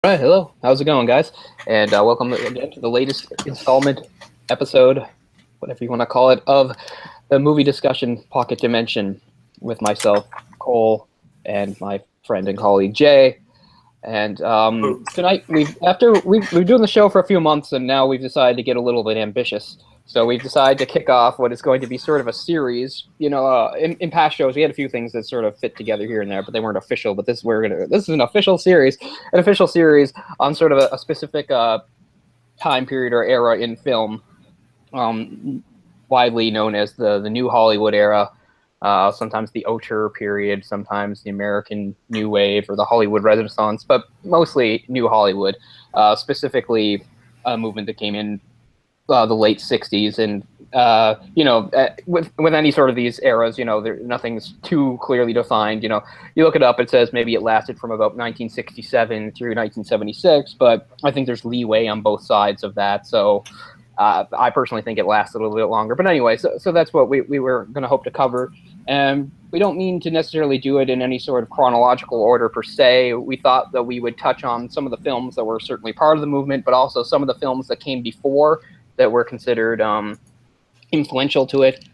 All right, hello. How's it going, guys? And welcome again to the latest installment episode, whatever you want to call it, of the movie discussion Pocket Dimension with myself, Cole, and my friend and colleague Jay. And tonight, we've been doing the show for a few months, and now we've decided to get a little bit ambitious. So we've decided to kick off what is going to be sort of a series. You know, in past shows we had a few things that sort of fit together here and there, but they weren't official. But this is an official series, on sort of a specific time period or era in film, widely known as the New Hollywood era. Sometimes the Auteur period, sometimes the American New Wave or the Hollywood Renaissance, but mostly New Hollywood, specifically a movement that came in the late 60s. And, with any sort of these eras, nothing's too clearly defined. You look it up, it says maybe it lasted from about 1967 through 1976, but I think there's leeway on both sides of that. So I personally think it lasted a little bit longer. But anyway, so that's what we were going to hope to cover. And we don't mean to necessarily do it in any sort of chronological order per se. We thought that we would touch on some of the films that were certainly part of the movement, but also some of the films that came before that were considered influential to it.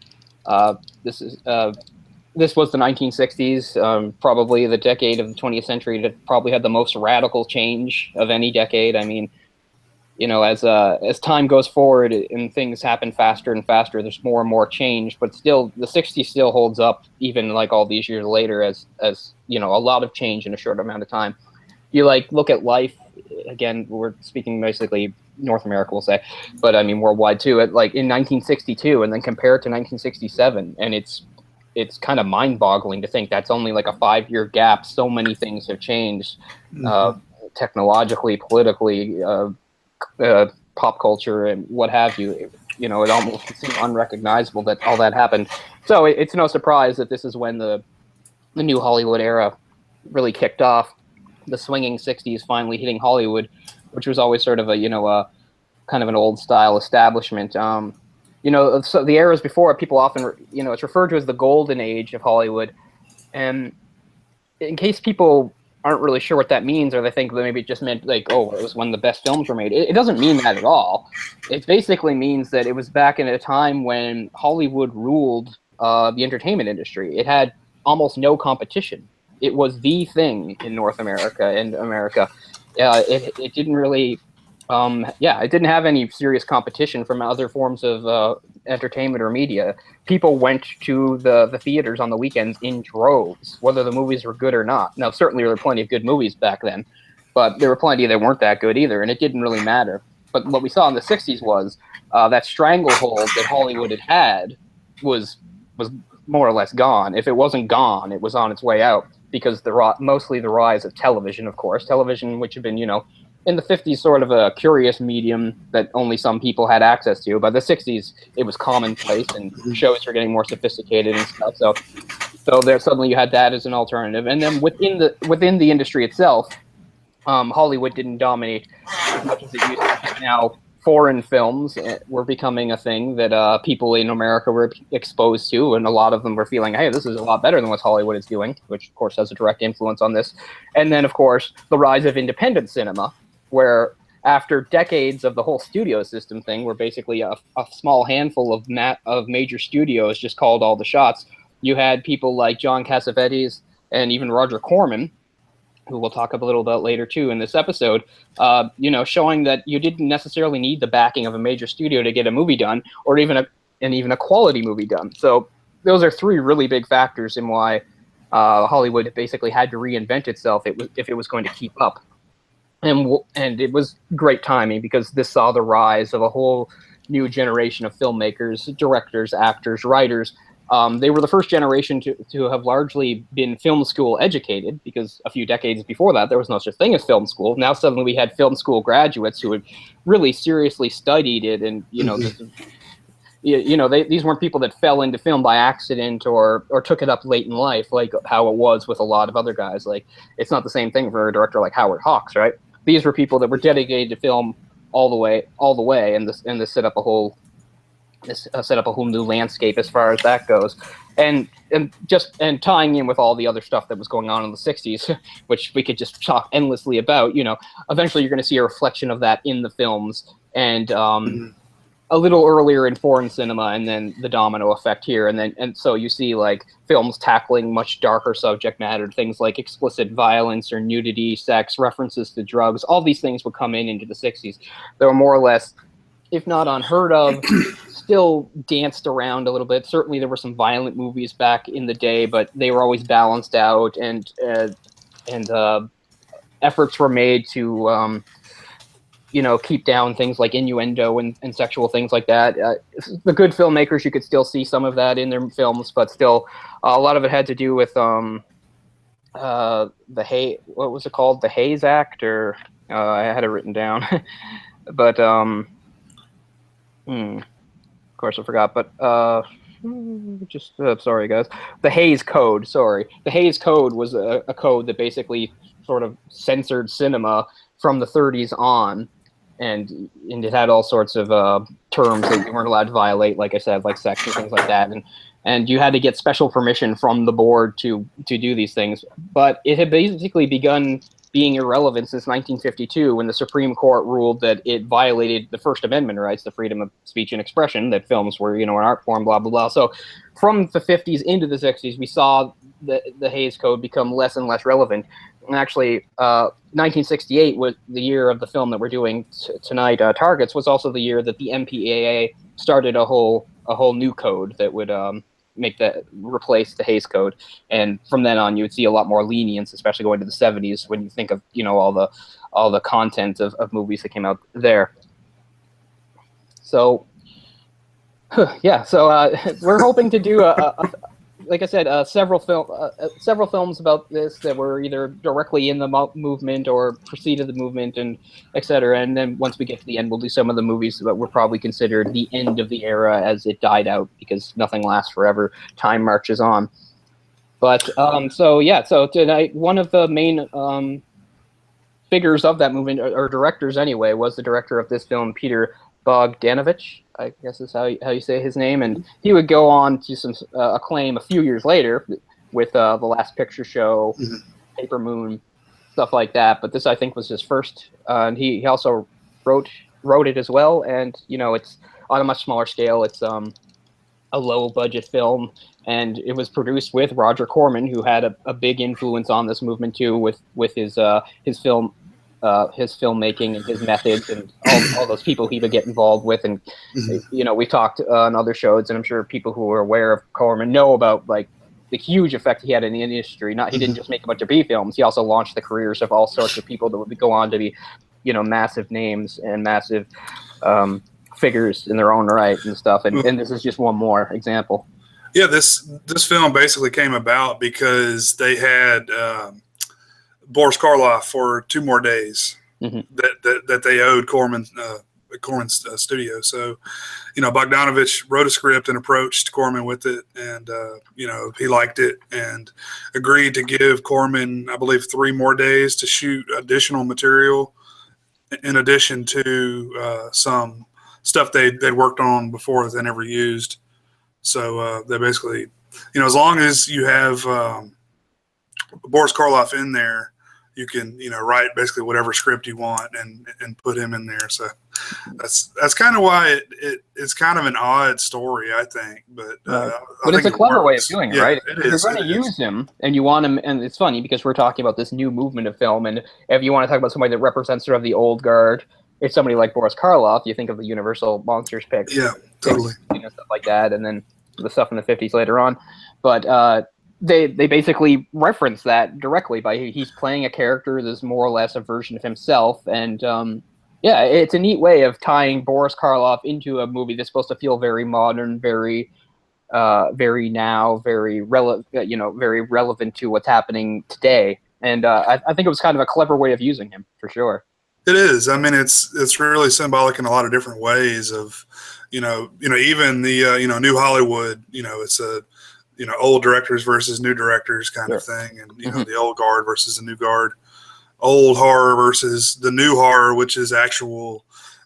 This was the 1960s, probably the decade of the 20th century that probably had the most radical change of any decade. I mean, as time goes forward and things happen faster and faster, there's more and more change, but still the 60s still holds up even like all these years later as a lot of change in a short amount of time. You look at life, again, we're speaking basically North America, we'll say, but I mean worldwide too, in 1962 and then compare it to 1967, and it's kind of mind-boggling to think that's only like a 5-year gap. So many things have changed, technologically, politically, pop culture and what have you. It almost seems unrecognizable that all that happened. So it's no surprise that this is when the New Hollywood era really kicked off. The swinging 60s finally hitting Hollywood, which was always sort of a kind of an old style establishment. So the eras before, people often it's referred to as the golden age of Hollywood. And in case people aren't really sure what that means, or they think that maybe it just meant it was when the best films were made. It doesn't mean that at all. It basically means that it was back in a time when Hollywood ruled the entertainment industry. It had almost no competition. It was the thing in North America and America. It didn't really, it didn't have any serious competition from other forms of entertainment or media. People went to the theaters on the weekends in droves, whether the movies were good or not. Now, certainly there were plenty of good movies back then, but there were plenty that weren't that good either, and it didn't really matter. But what we saw in the 60s was that stranglehold that Hollywood had was more or less gone. If it wasn't gone, it was on its way out, because mostly the rise of television, of course. Television, which had been, in the 50s, sort of a curious medium that only some people had access to. By the 60s, it was commonplace, and shows were getting more sophisticated and stuff. So there suddenly you had that as an alternative. And then within the industry itself, Hollywood didn't dominate as much as it used to. Now, foreign films were becoming a thing that people in America were exposed to, and a lot of them were feeling, hey, this is a lot better than what Hollywood is doing, which, of course, has a direct influence on this. And then, of course, the rise of independent cinema, where after decades of the whole studio system thing, where basically a small handful of major studios just called all the shots, you had people like John Cassavetes and even Roger Corman, who we'll talk a little about later too in this episode, showing that you didn't necessarily need the backing of a major studio to get a movie done, or even a quality movie done. So those are three really big factors in why Hollywood basically had to reinvent itself if it was going to keep up. And it was great timing, because this saw the rise of a whole new generation of filmmakers, directors, actors, writers. They were the first generation to have largely been film school educated, because a few decades before that, there was no such thing as film school. Now suddenly we had film school graduates who had really seriously studied it, and these weren't people that fell into film by accident or took it up late in life, like how it was with a lot of other guys. Like, it's not the same thing for a director like Howard Hawks, right? These were people that were dedicated to film all the way, and this set up a whole this set up a whole new landscape as far as that goes, and tying in with all the other stuff that was going on in the 60s, which we could just talk endlessly about. Eventually you're going to see a reflection of that in the films, and a little earlier in foreign cinema, and then the domino effect here, and so you see like films tackling much darker subject matter, things like explicit violence or nudity, sex, references to drugs. All these things would come into the 60s. They were more or less, if not unheard of, still danced around a little bit. Certainly there were some violent movies back in the day, but they were always balanced out, and efforts were made to keep down things like innuendo and sexual things like that. The good filmmakers, you could still see some of that in their films, but still a lot of it had to do with what was it called? The Hayes Act, or I had it written down. But of course I forgot, but sorry guys. The Hayes Code, sorry. The Hayes Code was a code that basically sort of censored cinema from the 30s on, and it had all sorts of terms that you weren't allowed to violate, like I said, like sex and things like that, and you had to get special permission from the board to do these things. But it had basically begun being irrelevant since 1952, when the Supreme Court ruled that it violated the First Amendment rights, the freedom of speech and expression, that films were, an art form, blah, blah, blah. So from the 50s into the 60s, we saw the Hays Code become less and less relevant. And actually, 1968 was the year of the film that we're doing tonight, Targets, was also the year that the MPAA started a whole new code that would replace the Hays Code. And from then on, you would see a lot more lenience, especially going to the 70s, when you think of all the content of movies that came out there. So yeah, so we're hoping to do like I said, several films about this that were either directly in the movement or preceded the movement, and etc. And then once we get to the end, we'll do some of the movies that were probably considered the end of the era as it died out, because nothing lasts forever. Time marches on. But so tonight, one of the main figures of that movement, or directors anyway, was the director of this film, Peter Bogdanovich, I guess is how you say his name, and he would go on to some acclaim a few years later with The Last Picture Show, Paper Moon, stuff like that. But this, I think, was his first, and he also wrote it as well. And it's on a much smaller scale. It's a low budget film, and it was produced with Roger Corman, who had a big influence on this movement too, with his film. His filmmaking and his methods, and all those people he would get involved with. And we talked on other shows, and I'm sure people who are aware of Corman know about like the huge effect he had in the industry. He didn't just make a bunch of B films; he also launched the careers of all sorts of people that would go on to be, massive names and massive figures in their own right and stuff. And this is just one more example. Yeah, this film basically came about because they had Boris Karloff for 2 more days that they owed Corman's studio. So, Bogdanovich wrote a script and approached Corman with it, and he liked it and agreed to give Corman, I believe, 3 more days to shoot additional material, in addition to some stuff they'd worked on before that they never used. So they basically, as long as you have Boris Karloff in there, you can, write basically whatever script you want and put him in there. So that's kind of why it's kind of an odd story, I think. But but it's a clever way of doing it, right? It if is. You're going to use him, and you want him, and it's funny because we're talking about this new movement of film, and if you want to talk about somebody that represents sort of the old guard, if somebody like Boris Karloff, you think of the Universal Monsters picks. Yeah, totally. Stuff like that, and then the stuff in the 50s later on. But they basically reference that directly by he's playing a character that's more or less a version of himself. And it's a neat way of tying Boris Karloff into a movie that's supposed to feel very modern, very now, very relevant to what's happening today. And I think it was kind of a clever way of using him, for sure. It is. I mean, it's really symbolic in a lot of different ways of, even the, New Hollywood, it's a, old directors versus new directors kind of thing. And, the old guard versus the new guard, old horror versus the new horror, which is actual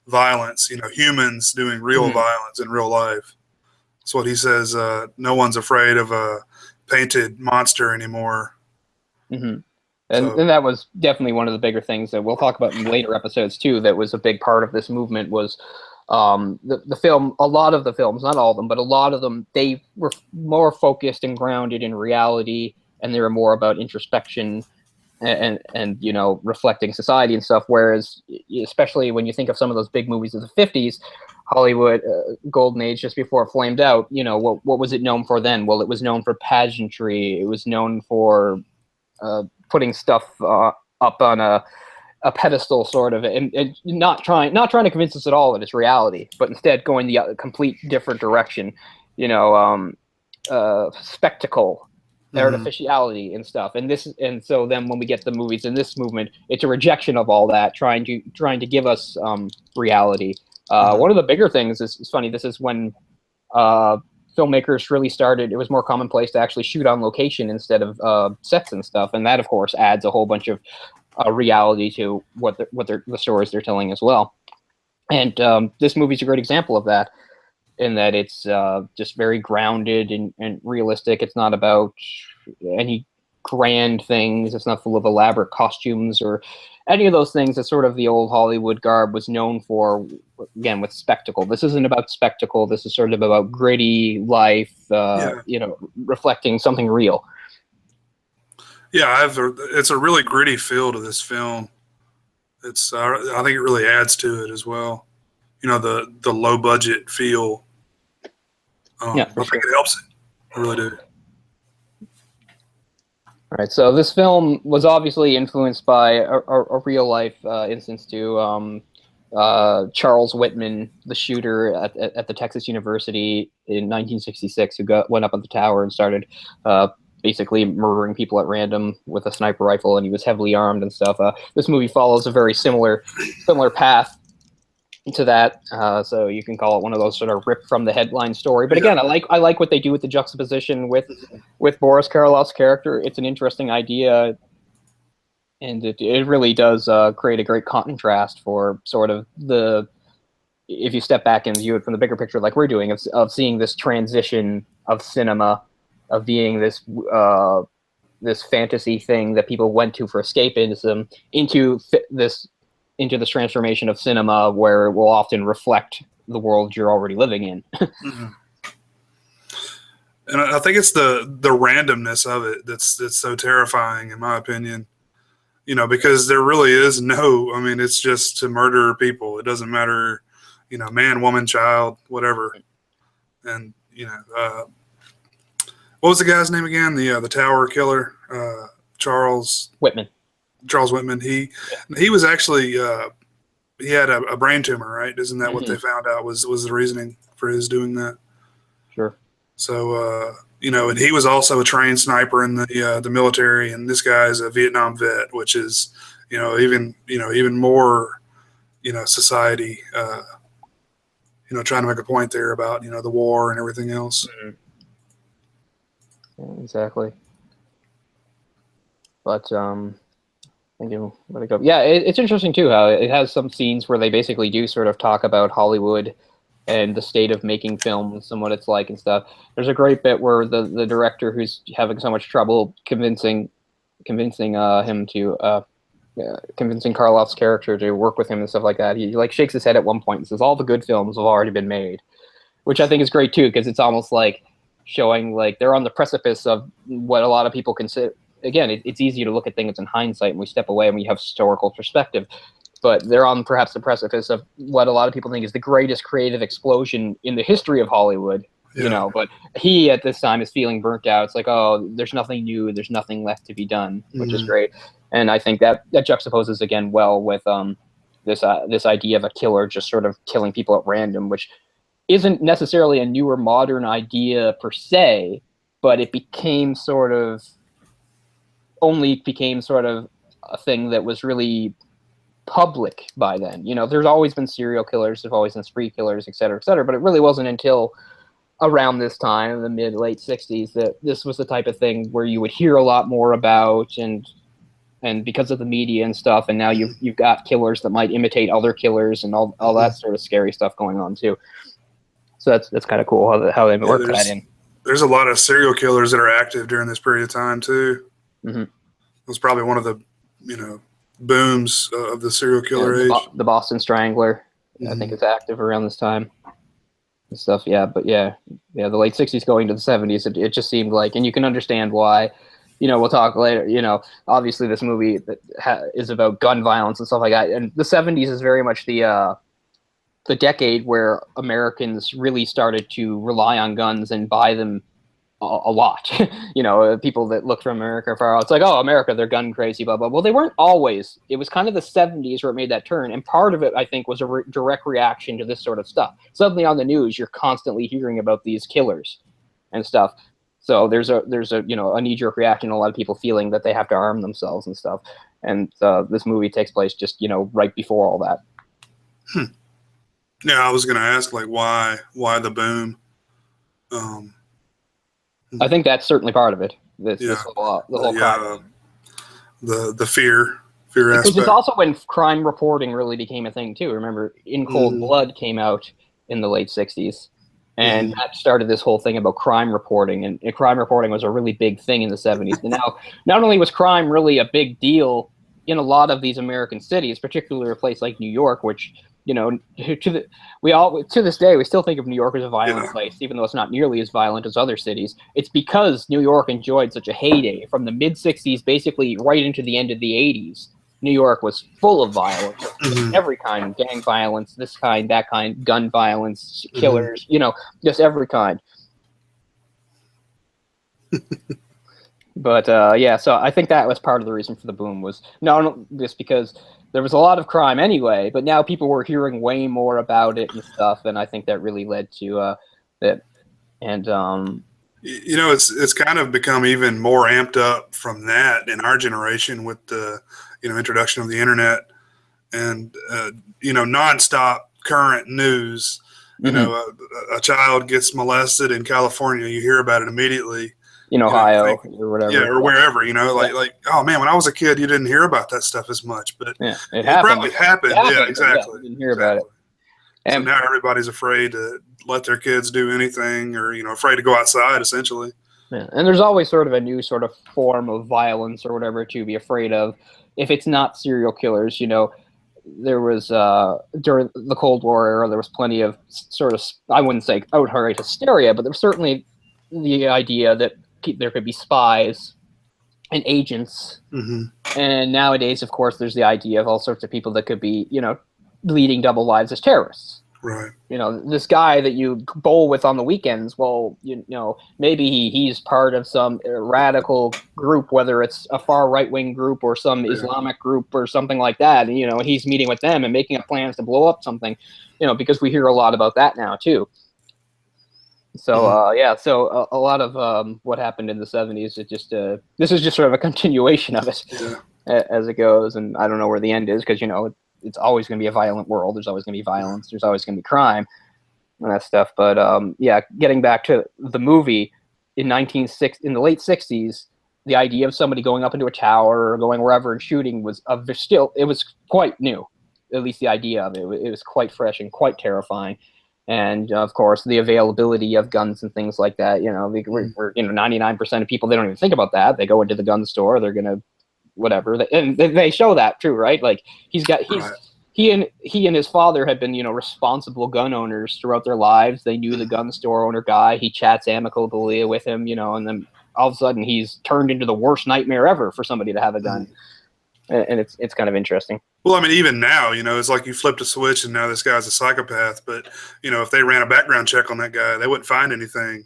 violence. Humans doing real violence in real life. That's what he says. No one's afraid of a painted monster anymore. And that was definitely one of the bigger things that we'll talk about in later episodes too. That was a big part of this movement was the film. A lot of the films, not all of them, but a lot of them, they were more focused and grounded in reality, and they were more about introspection and reflecting society and stuff. Whereas, especially when you think of some of those big movies of the 50s, Hollywood golden age, just before it flamed out, what was it known for then? Well, it was known for pageantry. It was known for putting stuff up on a pedestal, sort of, and not trying to convince us at all that it's reality, but instead going the complete different direction. Spectacle, artificiality, and stuff. And so then when we get the movies in this movement, it's a rejection of all that, trying to give us reality. One of the bigger things is funny. This is when filmmakers really started. It was more commonplace to actually shoot on location instead of sets and stuff, and that of course adds a whole bunch of reality to the stories they're telling as well. And this movie's a great example of that, in that it's just very grounded and realistic. It's not about any grand things. It's not full of elaborate costumes or any of those things that sort of the old Hollywood garb was known for, again, with spectacle. This isn't about spectacle. This is sort of about gritty life, reflecting something real. Yeah, it's a really gritty feel to this film. It's I think it really adds to it as well. The low budget feel. I think it helps it. I really do. All right, so this film was obviously influenced by a real life instance too. Charles Whitman, the shooter at the Texas University in 1966, who went up on the tower and started basically murdering people at random with a sniper rifle, and he was heavily armed and stuff. This movie follows a very similar path to that, so you can call it one of those sort of ripped from the headline story. But again, I like what they do with the juxtaposition with Boris Karloff's character. It's an interesting idea, and it really does create a great contrast for sort of if you step back and view it from the bigger picture, like we're doing, of seeing this transition of cinema, of being this fantasy thing that people went to for escapism into this transformation of cinema, where it will often reflect the world you're already living in. And I think it's the randomness of it that's so terrifying, in my opinion. Because there really is it's just to murder people. It doesn't matter, man, woman, child, whatever. And what was the guy's name again? The tower killer, Charles Whitman. Charles Whitman. He was actually he had a brain tumor, right? Isn't that what they found out was the reasoning for his doing that? Sure. So and he was also a trained sniper in the military, and this guy's a Vietnam vet, which is even more society trying to make a point there about the war and everything else. Yeah, exactly. But yeah, it's interesting too how it has some scenes where they basically do sort of talk about Hollywood and the state of making films and what it's like and stuff. There's a great bit where the director, who's having so much trouble convincing Karloff's character to work with him and stuff like that, he like shakes his head at one point and says all the good films have already been made, which I think is great too, because it's almost like showing like they're on the precipice of what a lot of people consider. Again, it's easy to look at things in hindsight, and we step away and we have historical perspective, but they're on perhaps the precipice of what a lot of people think is the greatest creative explosion in the history of Hollywood. Yeah. But he at this time is feeling burnt out. It's like, oh, there's nothing new, there's nothing left to be done, which is great. And I think that juxtaposes again well with this idea of a killer just sort of killing people at random, which isn't necessarily a newer modern idea per se, but it became sort of a thing that was really public by then. There's always been serial killers, there's always been spree killers, et cetera, but it really wasn't until around this time, in the mid-late 60s, that this was the type of thing where you would hear a lot more about, and and because of the media and stuff, and now you've got killers that might imitate other killers and all that sort of scary stuff going on too. So that's kind of cool how they work that in. There's a lot of serial killers that are active during this period of time too. Mm-hmm. It was probably one of the booms of the serial killer age. The Boston Strangler, I think, is active around this time and stuff. Yeah, but the late 60s going to the 70s, it just seemed like, and you can understand why. We'll talk later. Obviously this movie is about gun violence and stuff like that, and the 70s is very much the decade where Americans really started to rely on guns and buy them a lot. People that look from America far out, it's like, oh, America, they're gun crazy, blah, blah. Well, they weren't always. It was kind of the 70s where it made that turn, and part of it, I think, was a direct reaction to this sort of stuff. Suddenly on the news, you're constantly hearing about these killers and stuff. So there's a knee-jerk reaction, a lot of people feeling that they have to arm themselves and stuff. And this movie takes place just, right before all that. Yeah, I was going to ask, like, why the boom? I think that's certainly part of it. The whole crime. The fear aspect. Because it's also when crime reporting really became a thing too. Remember, In Cold Blood came out in the late 60s. And that started this whole thing about crime reporting. And crime reporting was a really big thing in the 70s. And now, not only was crime really a big deal in a lot of these American cities, particularly a place like New York, which, to this day, we still think of New York as a violent place, even though it's not nearly as violent as other cities. It's because New York enjoyed such a heyday from the mid-60s, basically right into the end of the 80s. New York was full of violence, every kind, gang violence, this kind, that kind, gun violence, killers, just every kind. But so I think that was part of the reason for the boom, was not just because there was a lot of crime anyway, but now people were hearing way more about it and stuff, and I think that really led to that. And it's kind of become even more amped up from that in our generation with the introduction of the internet and nonstop current news. A child gets molested in California, you hear about it immediately. In Ohio or whatever. Yeah, or wherever, like, oh man, when I was a kid, you didn't hear about that stuff as much, but it probably happened. Yeah, exactly. You didn't hear about it. And so now everybody's afraid to let their kids do anything, or afraid to go outside, essentially. Yeah. And there's always sort of a new sort of form of violence or whatever to be afraid of. If it's not serial killers, there was during the Cold War era, there was plenty of sort of, I wouldn't say outright hysteria, but there was certainly the idea that there could be spies and agents. And nowadays, of course, there's the idea of all sorts of people that could be, leading double lives as terrorists. Right. This guy that you bowl with on the weekends, well, maybe he's part of some radical group, whether it's a far right-wing group or some Islamic group or something like that. And, he's meeting with them and making up plans to blow up something, because we hear a lot about that now too. So, so a lot of what happened in the 70s, this is just sort of a continuation of it as it goes. And I don't know where the end is, because, it's always going to be a violent world. There's always going to be violence. There's always going to be crime and that stuff. But getting back to the movie, in the late 60s, the idea of somebody going up into a tower or going wherever and shooting was it was quite new. At least the idea of it. It was quite fresh and quite terrifying. And of course, the availability of guns and things like that. We're 99% of people, they don't even think about that. They go into the gun store. They're gonna whatever, and they show that too, right? Like he and his father had been responsible gun owners throughout their lives. They knew the gun store owner guy. He chats amicably with him, and then all of a sudden he's turned into the worst nightmare ever for somebody to have a gun. And it's kind of interesting. Well, I mean, even now, it's like you flipped a switch and now this guy's a psychopath. But, if they ran a background check on that guy, they wouldn't find anything.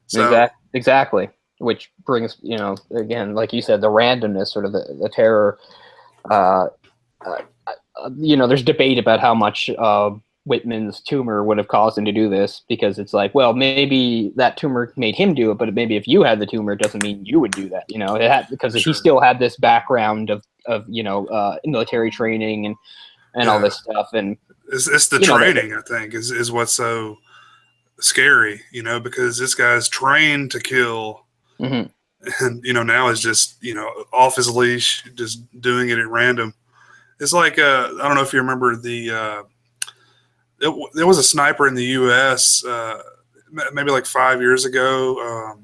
So, exactly. Which brings, again, like you said, the randomness, sort of the terror. There's debate about how much Whitman's tumor would have caused him to do this, because it's like, well, maybe that tumor made him do it, but maybe if you had the tumor, it doesn't mean you would do that. Because he still had this background of military training and all this stuff. And it's the training, I think, is what's so scary, because this guy's trained to kill. and now is just off his leash, just doing it at random. It's like I don't know if you remember there was a sniper in the U.S. Maybe like 5 years ago.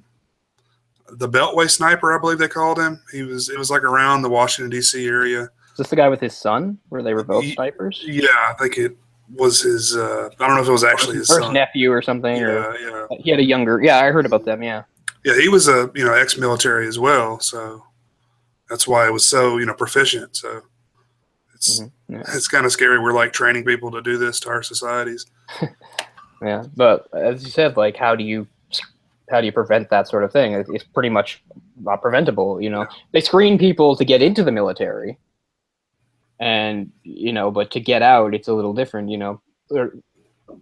The Beltway sniper, I believe they called him. It was like around the Washington D.C. area. Is this the guy with his son, where they were both snipers? Yeah, I think it was his. I don't know if it was actually his son. Nephew or something. Yeah. He had a younger. Yeah, I heard about them. Yeah. Yeah, he was a ex-military as well, so that's why it was so proficient. So it's kind of scary. We're like training people to do this to our societies. Yeah, but as you said, like how do you prevent that sort of thing? It's pretty much not preventable. They screen people to get into the military, and but to get out, it's a little different.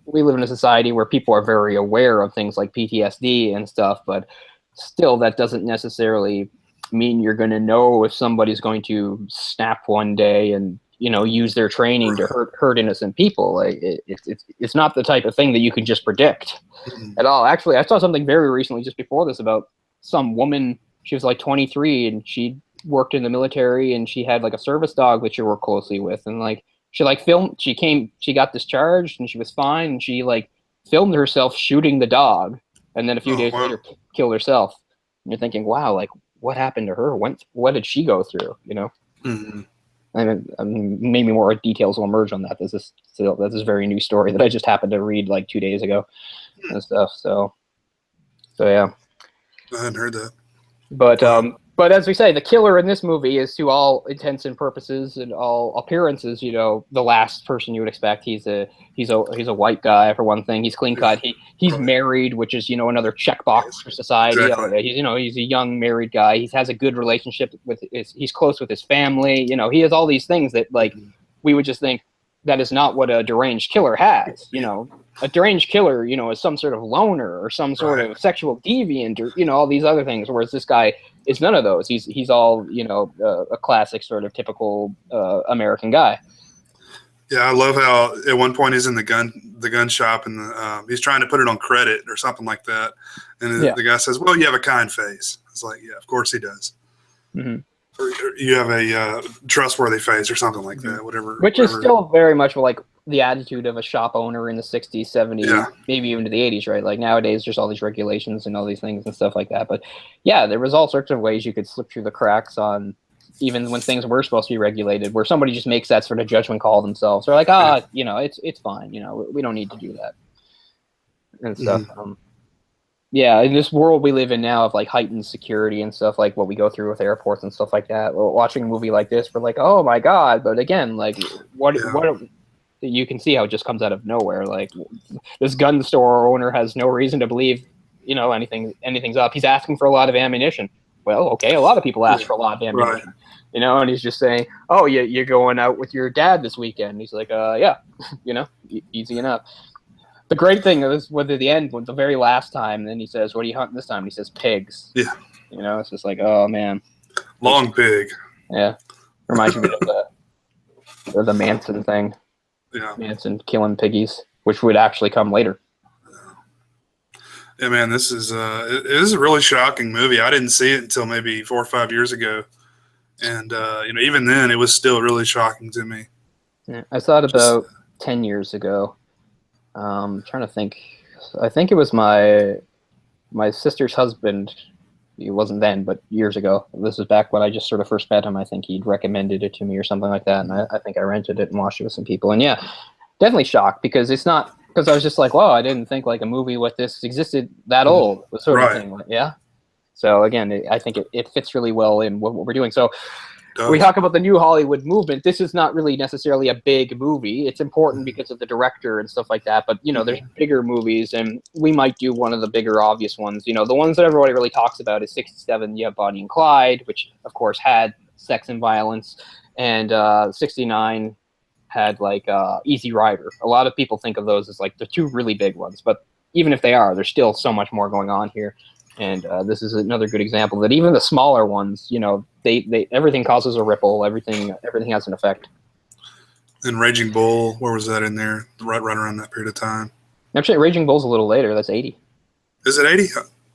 We live in a society where people are very aware of things like PTSD and stuff, but still, that doesn't necessarily mean you're going to know if somebody's going to snap one day and use their training to hurt innocent people. Like it's not the type of thing that you can just predict at all. Actually, I saw something very recently just before this about some woman. She was like 23 and she worked in the military, and she had like a service dog that she worked closely with, and like she filmed. She got discharged and she was fine, and she like filmed herself shooting the dog, and then a few days later killed herself. And you're thinking, wow, like what happened to her? What did she go through? And maybe more details will emerge on that. This is a very new story that I just happened to read like 2 days ago and stuff. So yeah. I hadn't heard that. But as we say, the killer in this movie is, to all intents and purposes and all appearances, the last person you would expect. He's a white guy, for one thing. He's clean cut. He's married, which is another checkbox for society. Exactly. He's a young married guy. He has a good relationship he's close with his family. He has all these things that like we would just think that is not what a deranged killer has. A deranged killer, is some sort of loner or some sort of sexual deviant or, all these other things. Whereas this guy is none of those. He's all, a classic sort of typical American guy. Yeah, I love how at one point he's in the gun shop and he's trying to put it on credit or something like that. And the guy says, well, you have a kind face. It's like, yeah, of course he does. Mm-hmm. Or you have a trustworthy face or something like that, whatever. Which is still very much like the attitude of a shop owner in the 60s, 70s, maybe even to the 80s, right? Like nowadays, there's all these regulations and all these things and stuff like that. But yeah, there was all sorts of ways you could slip through the cracks on even when things were supposed to be regulated, where somebody just makes that sort of judgment call themselves. They're like, it's fine. We don't need to do that and stuff. Yeah, in this world we live in now of like heightened security and stuff, like what we go through with airports and stuff like that. Watching a movie like this, we're like, oh my god! But again, like what you can see how it just comes out of nowhere. Like this gun store owner has no reason to believe, anything's up. He's asking for a lot of ammunition. Well, okay, a lot of people ask for a lot of ammunition, and he's just saying, oh, you're going out with your dad this weekend. He's like, yeah, easy enough. The great thing is with the end, with the very last time, then he says, what are you hunting this time? And he says, pigs. Yeah. It's just like, oh, man. Long pig. Yeah. Reminds me of the Manson thing. Yeah. Manson killing piggies, which would actually come later. Yeah, man, this is it is a really shocking movie. I didn't see it until maybe 4 or 5 years ago. And, even then, it was still really shocking to me. Yeah, I saw it about 10 years ago. I'm trying to think. I think it was my sister's husband. He wasn't then, but years ago. This is back when I just sort of first met him. I think he'd recommended it to me or something like that, and I think I rented it and watched it with some people. And yeah, definitely shocked because it's not because I was just like, wow, I didn't think like a movie with this existed that old, sort of thing. Yeah. So again, I think it fits really well in what we're doing. So. We talk about the new Hollywood movement. This is not really necessarily a big movie. It's important because of the director and stuff like that. But, there's bigger movies, and we might do one of the bigger obvious ones. The ones that everybody really talks about is 67, you have Bonnie and Clyde, which, of course, had sex and violence. And 69 had, like, Easy Rider. A lot of people think of those as, like, the two really big ones. But even if they are, there's still so much more going on here. And this is another good example that even the smaller ones, they everything causes a ripple. Everything has an effect. And Raging Bull, where was that in there? Right around that period of time. Actually, Raging Bull's a little later. That's 80. Is it 80?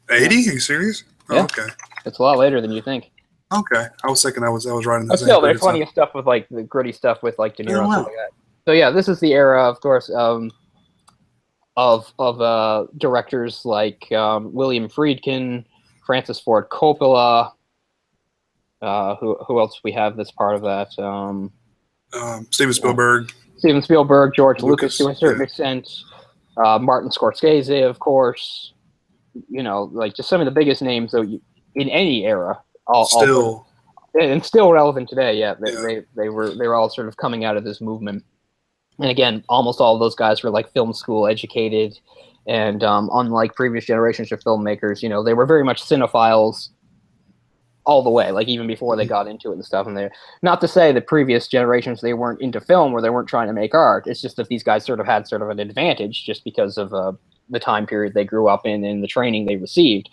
80? Are you serious? Oh, yeah. Okay. it's a lot later than you think. Okay, I was thinking I was right in the But same still, period there's of plenty time. of stuff with like the gritty stuff with like De Niro and Oh, stuff wow. like that. So yeah, this is the era, of course, of directors like William Friedkin, Francis Ford Coppola. Who else we have that's part of that? Steven Spielberg, Steven Spielberg, George Lucas to Lucas. a certain extent, Martin Scorsese, of course. You know, like just some of the biggest names though in any era. All sort of, Still, and still relevant today. Yeah, yeah. they were all sort of coming out of this movement. And again, almost all of those guys were like film school educated, and unlike previous generations of filmmakers, you know, they were very much cinephiles all the way, like even before they got into it and stuff. And they're not to say that previous generations they weren't into film or they weren't trying to make art. It's just that these guys sort of had sort of an advantage just because of the time period they grew up in and the training they received.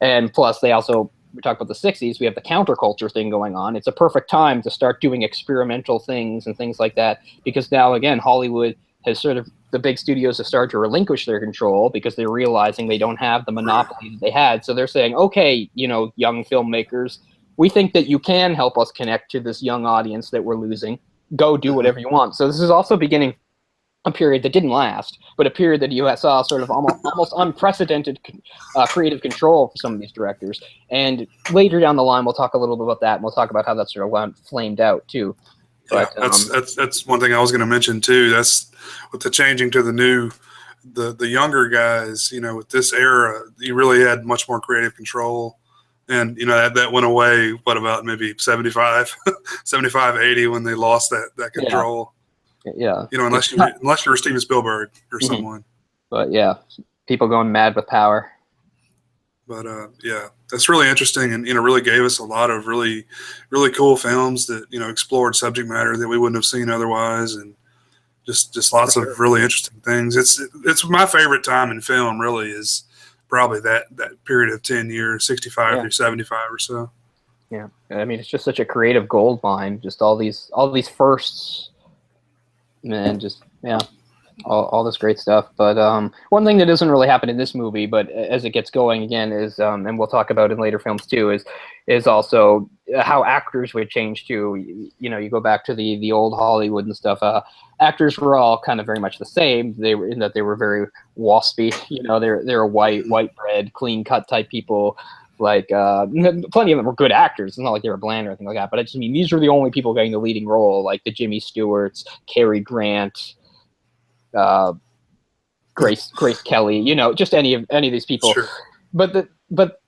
And plus, they also, we talk about the 60s, we have the counterculture thing going on. It's a perfect time to start doing experimental things and things like that, because now, again, Hollywood has sort of, the big studios have started to relinquish their control because they're realizing they don't have the monopoly that they had. So they're saying, okay, you know, young filmmakers, we think that you can help us connect to this young audience that we're losing. Go do whatever you want. So this is also beginning a period that didn't last, but a period that you saw sort of almost unprecedented creative control for some of these directors. And later down the line, we'll talk a little bit about that, and we'll talk about how that sort of flamed out too. But Yeah, that's one thing I was going to mention too. That's with the changing to the new, the younger guys. You know, with this era, you really had much more creative control, and you know that went away. What about maybe 75, 75, 80 when they lost that control? Yeah. You know, unless you were Steven Spielberg or someone. But yeah, people going mad with power. But yeah, that's really interesting, and you know, really gave us a lot of really, really cool films that you know explored subject matter that we wouldn't have seen otherwise, and just lots of really interesting things. It's my favorite time in film. Really, is probably that period of 10 years, 65 through 75 or so. Yeah, I mean, it's just such a creative gold mine. Just all these firsts, and just all this great stuff. But one thing that doesn't really happen in this movie, but as it gets going again, is and we'll talk about in later films too, is also how actors would change too. You know, you go back to the old Hollywood and stuff. Actors were all kind of very much the same. They were in that they were very waspy. You know, they're white bread, clean cut type people. Like plenty of them were good actors. It's not like they were bland or anything like that. But I just mean these are the only people getting the leading role, like the Jimmy Stewarts, Cary Grant. Grace Kelly, you know, just any of these people. Sure. But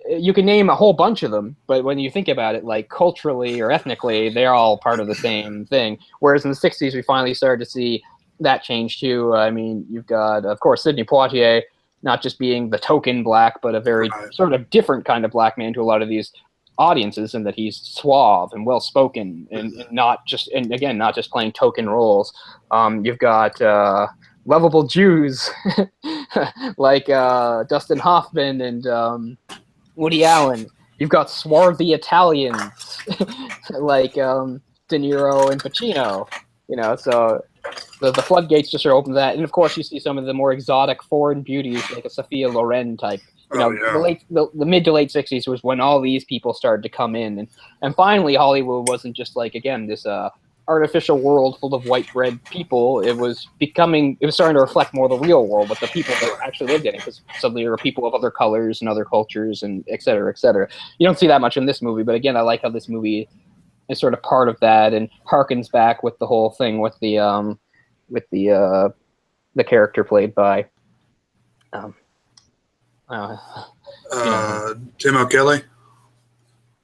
you can name a whole bunch of them, but when you think about it, like culturally or ethnically, they're all part of the same thing. Whereas in the 60s, we finally started to see that change too. I mean, you've got, of course, Sidney Poitier, not just being the token black, but a very sort of different kind of black man to a lot of these audiences, in that he's suave and well spoken, and not just playing token roles. You've got lovable Jews like Dustin Hoffman and Woody Allen. You've got swarthy Italians like De Niro and Pacino. You know, so the floodgates just sort of open that, and of course you see some of the more exotic foreign beauties like a Sophia Loren type. You know, the mid to late 60s was when all these people started to come in, and finally Hollywood wasn't just like, again, this artificial world full of white bread people. It was starting to reflect more the real world, what the people that actually lived in it, because suddenly there were people of other colors and other cultures and et cetera, et cetera. You don't see that much in this movie, but again, I like how this movie is sort of part of that and harkens back with the whole thing with the character played by Tim O'Kelly.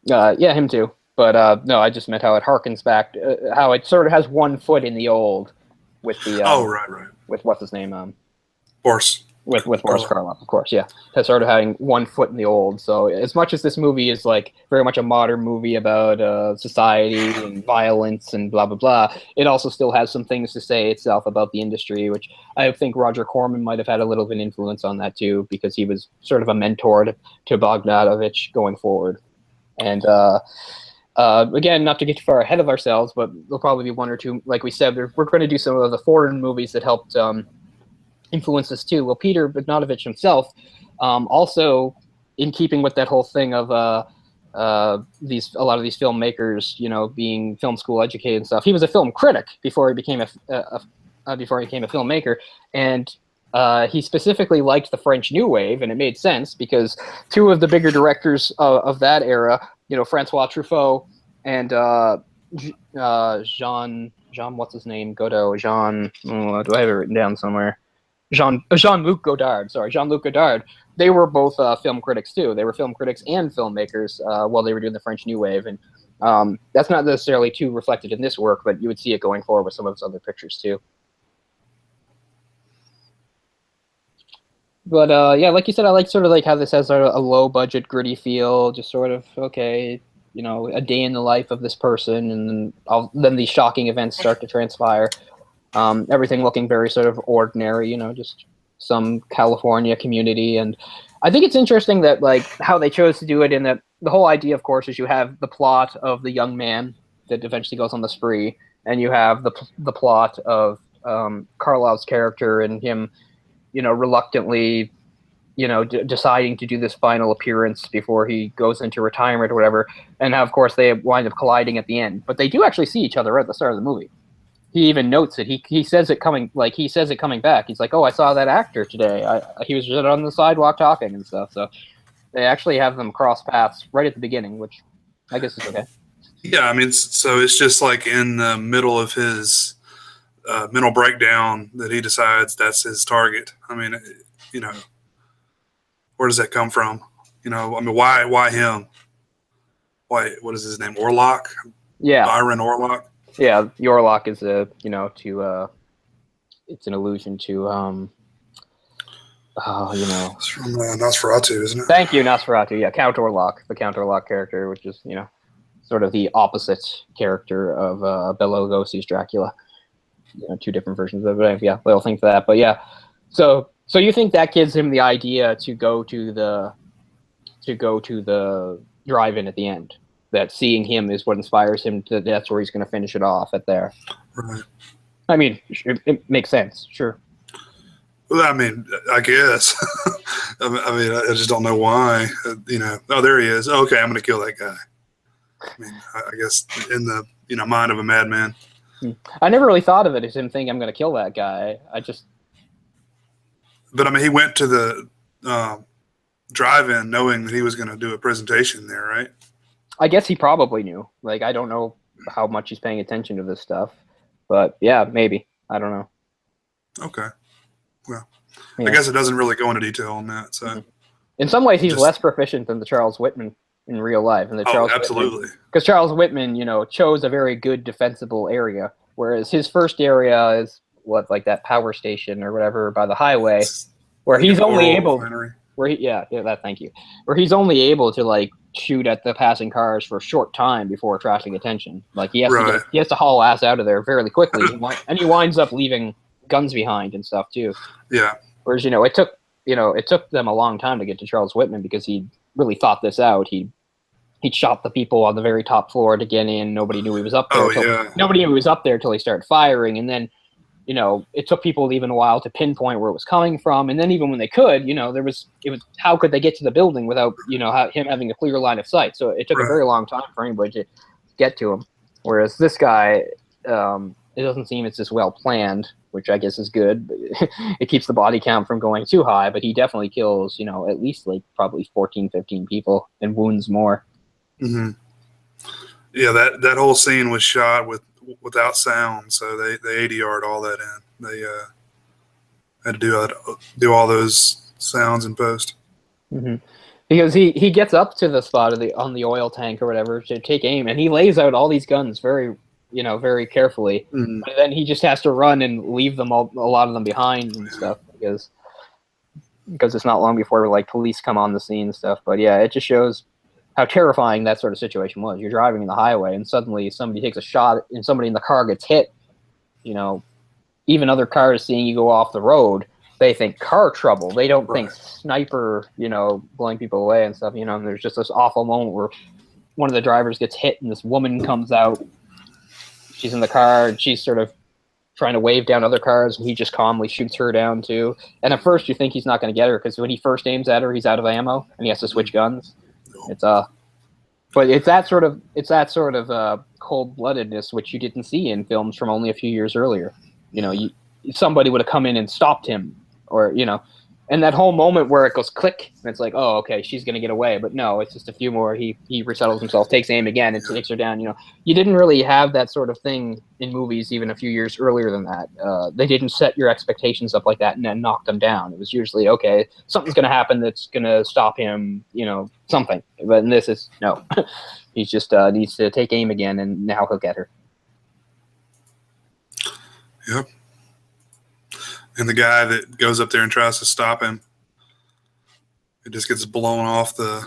Yeah, him too. But no, I just meant how it harkens back, how it sort of has one foot in the old with the right. with what's his name, Boris. With Boris Karloff, of course, yeah. Has sort of having one foot in the old. So as much as this movie is like very much a modern movie about society and violence and blah blah blah, it also still has some things to say itself about the industry, which I think Roger Corman might have had a little of an influence on that too, because he was sort of a mentor to Bogdanovich going forward. And again, not to get too far ahead of ourselves, but there'll probably be one or two, like we said, we're going to do some of the foreign movies that helped influence us too. Well, Peter Bogdanovich himself, also in keeping with that whole thing of a lot of these filmmakers, you know, being film school educated and stuff. He was a film critic before he became a filmmaker, and he specifically liked the French New Wave, and it made sense because two of the bigger directors of that era, you know, Francois Truffaut and Jean, what's his name? Godot, Jean. Oh, do I have it written down somewhere? Jean-Luc Godard. Sorry, Jean-Luc Godard. They were both film critics too. They were film critics and filmmakers while they were doing the French New Wave, and that's not necessarily too reflected in this work, but you would see it going forward with some of his other pictures too. But yeah, like you said, I like sort of like how this has a low budget, gritty feel. Just sort of okay, you know, a day in the life of this person, and then these shocking events start to transpire. Everything looking very sort of ordinary, you know, just some California community. And I think it's interesting that like how they chose to do it, in that the whole idea, of course, is you have the plot of the young man that eventually goes on the spree, and you have the plot of Carlyle's character and him, you know, reluctantly, you know, deciding to do this final appearance before he goes into retirement or whatever. And now, of course, they wind up colliding at the end. But they do actually see each other right at the start of the movie. He even notes it. He says it coming, like he says it coming back. He's like, "Oh, I saw that actor today. He was just on the sidewalk talking and stuff." So they actually have them cross paths right at the beginning, which I guess is okay. Yeah, I mean, so it's just like in the middle of his mental breakdown that he decides that's his target. I mean, you know, where does that come from? You know, I mean, why him? Why? What is his name? Orlock? Yeah, Byron Orlock. Yeah, the Orlock is you know, it's an allusion to, you know. It's from Nosferatu, isn't it? Thank you, Nosferatu. Yeah, Count Orlock, the Count Orlock character, which is, you know, sort of the opposite character of Bela Lugosi's Dracula. You know, two different versions of it. Yeah, they'll think that. But yeah, so you think that gives him the idea to go to the drive-in at the end? That seeing him is what inspires him to. That's where he's going to finish it off at there. Right. I mean, it makes sense. Sure. Well, I mean, I guess. I mean, I just don't know why. You know, oh, there he is. Okay, I'm going to kill that guy. I mean, I guess in the mind of a madman. I never really thought of it as him thinking I'm going to kill that guy. But I mean, he went to the drive-in knowing that he was going to do a presentation there, right? I guess he probably knew. Like, I don't know how much he's paying attention to this stuff, but yeah, maybe. I don't know. Okay. Well, yeah. I guess it doesn't really go into detail on that. So, in some ways, he's less proficient than the Charles Whitman in real life. And absolutely. Because Charles Whitman, you know, chose a very good defensible area, whereas his first area is like that power station or whatever by the highway, where he's only able. Thank you. Where he's only able to like shoot at the passing cars for a short time before attracting attention. Like he has to haul ass out of there fairly quickly, and he winds up leaving guns behind and stuff too. Yeah. Whereas it took them a long time to get to Charles Whitman because he really thought this out. He shot the people on the very top floor to get in. Nobody knew he was up there. Nobody knew he was up there till he started firing, and then. You know, it took people even a while to pinpoint where it was coming from, and then even when they could, you know, it was how could they get to the building without, you know, him having a clear line of sight? So it took a very long time for anybody to get to him. Whereas this guy, it doesn't seem it's as well planned, which I guess is good. But it keeps the body count from going too high, but he definitely kills, you know, at least like probably 14, 15 people and wounds more. Mm-hmm. Yeah, that whole scene was shot without sound, so they ADR'd all that in. They had to do all those sounds in post. Mm-hmm. Because he gets up to the spot on the oil tank or whatever to take aim, and he lays out all these guns very carefully. Mm-hmm. And then he just has to run and leave them a lot of them behind and stuff because it's not long before like police come on the scene and stuff. But yeah, it just shows how terrifying that sort of situation was. You're driving in the highway and suddenly somebody takes a shot and somebody in the car gets hit. You know, even other cars seeing you go off the road, they think car trouble. They don't think sniper, you know, blowing people away and stuff. You know, and there's just this awful moment where one of the drivers gets hit and this woman comes out. She's in the car and she's sort of trying to wave down other cars, and he just calmly shoots her down too. And at first you think he's not going to get her because when he first aims at her, he's out of ammo and he has to switch guns. It's But it's that sort of cold-bloodedness which you didn't see in films from only a few years earlier. You know, somebody would have come in and stopped him, or you know, and that whole moment where it goes click, and it's like, oh, okay, she's gonna get away. But no, it's just a few more. He resettles himself, takes aim again, and takes her down. You know, you didn't really have that sort of thing in movies even a few years earlier than that. They didn't set your expectations up like that and then knock them down. It was usually, okay, something's gonna happen that's gonna stop him. You know, something. But in this, is no. He just needs to take aim again, and now he'll get her. Yep. And the guy that goes up there and tries to stop him, it just gets blown off the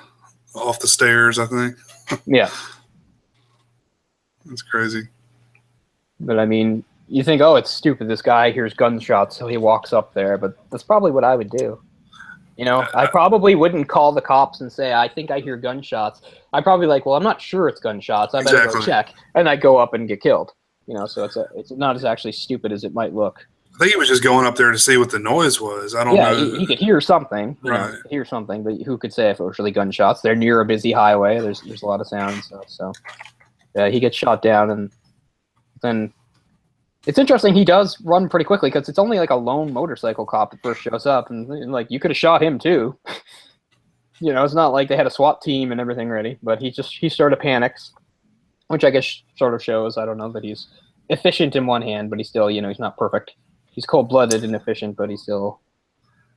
stairs, I think. Yeah. That's crazy. But I mean, you think, oh, it's stupid. This guy hears gunshots, so he walks up there. But that's probably what I would do. You know, I probably wouldn't call the cops and say, I think I hear gunshots. I'd probably be like, well, I'm not sure it's gunshots. I better go check. And I go up and get killed. You know, so it's not as actually stupid as it might look. I think he was just going up there to see what the noise was. I don't know. Yeah, he could hear something. Right. Know, hear something, but who could say if it was really gunshots? They're near a busy highway. There's a lot of sound. So yeah, he gets shot down, and then it's interesting. He does run pretty quickly because it's only like a lone motorcycle cop that first shows up, and like you could have shot him too. You know, it's not like they had a SWAT team and everything ready, but he sort of panics, which I guess sort of shows, I don't know, that he's efficient in one hand, but he's still, you know, he's not perfect. He's cold-blooded and efficient, but he's still...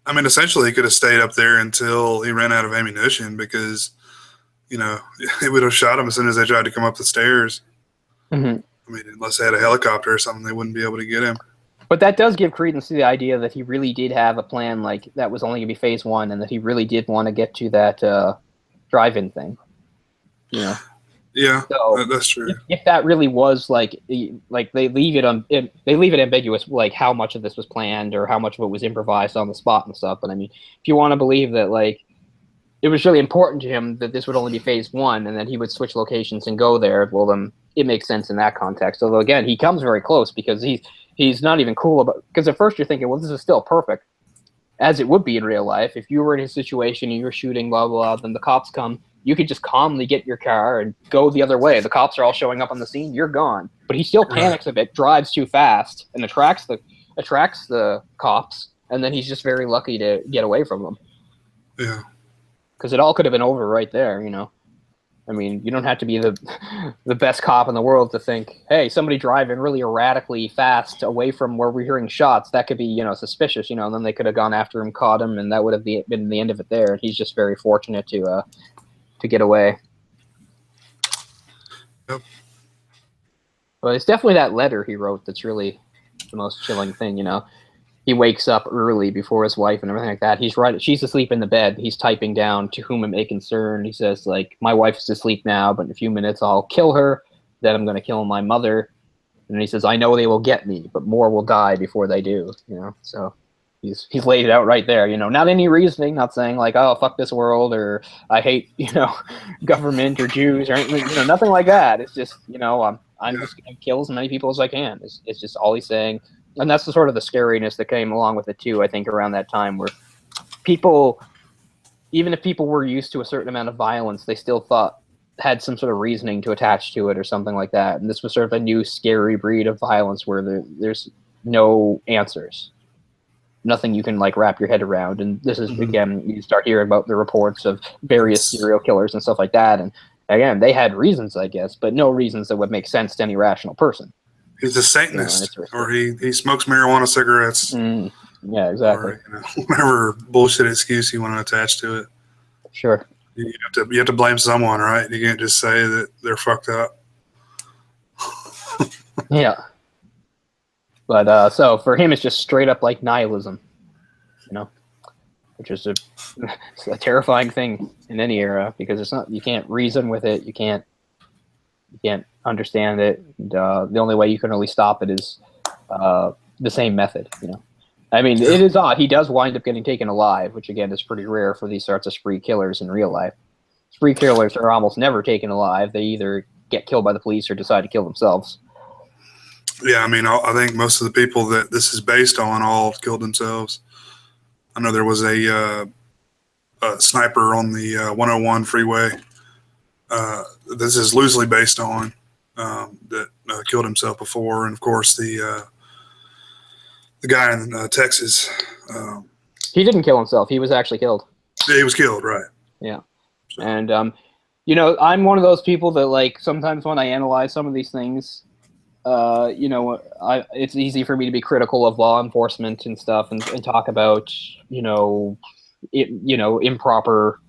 I mean, essentially, he could have stayed up there until he ran out of ammunition because, you know, he would have shot him as soon as they tried to come up the stairs. Mm-hmm. I mean, unless they had a helicopter or something, they wouldn't be able to get him. But that does give credence to the idea that he really did have a plan, like, that was only going to be phase one, and that he really did want to get to that drive-in thing, you know? Yeah, so that's true. If that really was like they leave it ambiguous, like how much of this was planned or how much of it was improvised on the spot and stuff. But I mean, if you want to believe that like it was really important to him that this would only be phase one and that he would switch locations and go there, well then it makes sense in that context. Although again, he comes very close because he's not even cool about, because at first you're thinking, well, this is still perfect, as it would be in real life. If you were in his situation and you were shooting, blah blah, then the cops come. You could just calmly get in your car and go the other way. The cops are all showing up on the scene. You're gone. But he still panics a bit, drives too fast, and attracts the cops. And then he's just very lucky to get away from them. Yeah. Because it all could have been over right there, you know. I mean, you don't have to be the best cop in the world to think, hey, somebody driving really erratically fast away from where we're hearing shots, that could be, you know, suspicious, you know. And then they could have gone after him, caught him, and that would have been the end of it there. And he's just very fortunate to get away. Yep. But it's definitely that letter he wrote that's really the most chilling thing, you know. He wakes up early before his wife and everything like that. She's asleep in the bed. He's typing down, to whom it may concern. He says, like, my wife is asleep now, but in a few minutes I'll kill her. Then I'm going to kill my mother. And he says, I know they will get me, but more will die before they do, you know. So he's laid it out right there, you know. Not any reasoning, not saying like, oh, fuck this world, or I hate, you know, government or Jews or anything, you know, nothing like that. It's just, you know, I'm just going to kill as many people as I can. It's just all he's saying. And that's the sort of the scariness that came along with it too, I think, around that time, where people, even if people were used to a certain amount of violence, they still had some sort of reasoning to attach to it or something like that. And this was sort of a new scary breed of violence where there's no answers. Nothing you can like wrap your head around. And this is, again, you start hearing about the reports of various serial killers and stuff like that. And again, they had reasons, I guess, but no reasons that would make sense to any rational person. He's a Satanist, or he smokes marijuana cigarettes. Yeah, exactly. Or, you know, whatever bullshit excuse you want to attach to it. Sure. You have to blame someone, right? You can't just say that they're fucked up. Yeah. But so for him, it's just straight up like nihilism, you know, which is a terrifying thing in any era, because it's not, you can't reason with it, you can't understand it. And, the only way you can really stop it is the same method, you know. I mean, it is odd. He does wind up getting taken alive, which again is pretty rare for these sorts of spree killers in real life. Spree killers are almost never taken alive. They either get killed by the police or decide to kill themselves. Yeah, I mean, I think most of the people that this is based on all killed themselves. I know there was a sniper on the 101 freeway this is loosely based on, that killed himself before, and of course the guy in Texas. He didn't kill himself. He was actually killed. He was killed, right? Yeah. So. And you know, I'm one of those people that, like, sometimes when I analyze some of these things, you know, it's easy for me to be critical of law enforcement and stuff, and talk about, you know, improper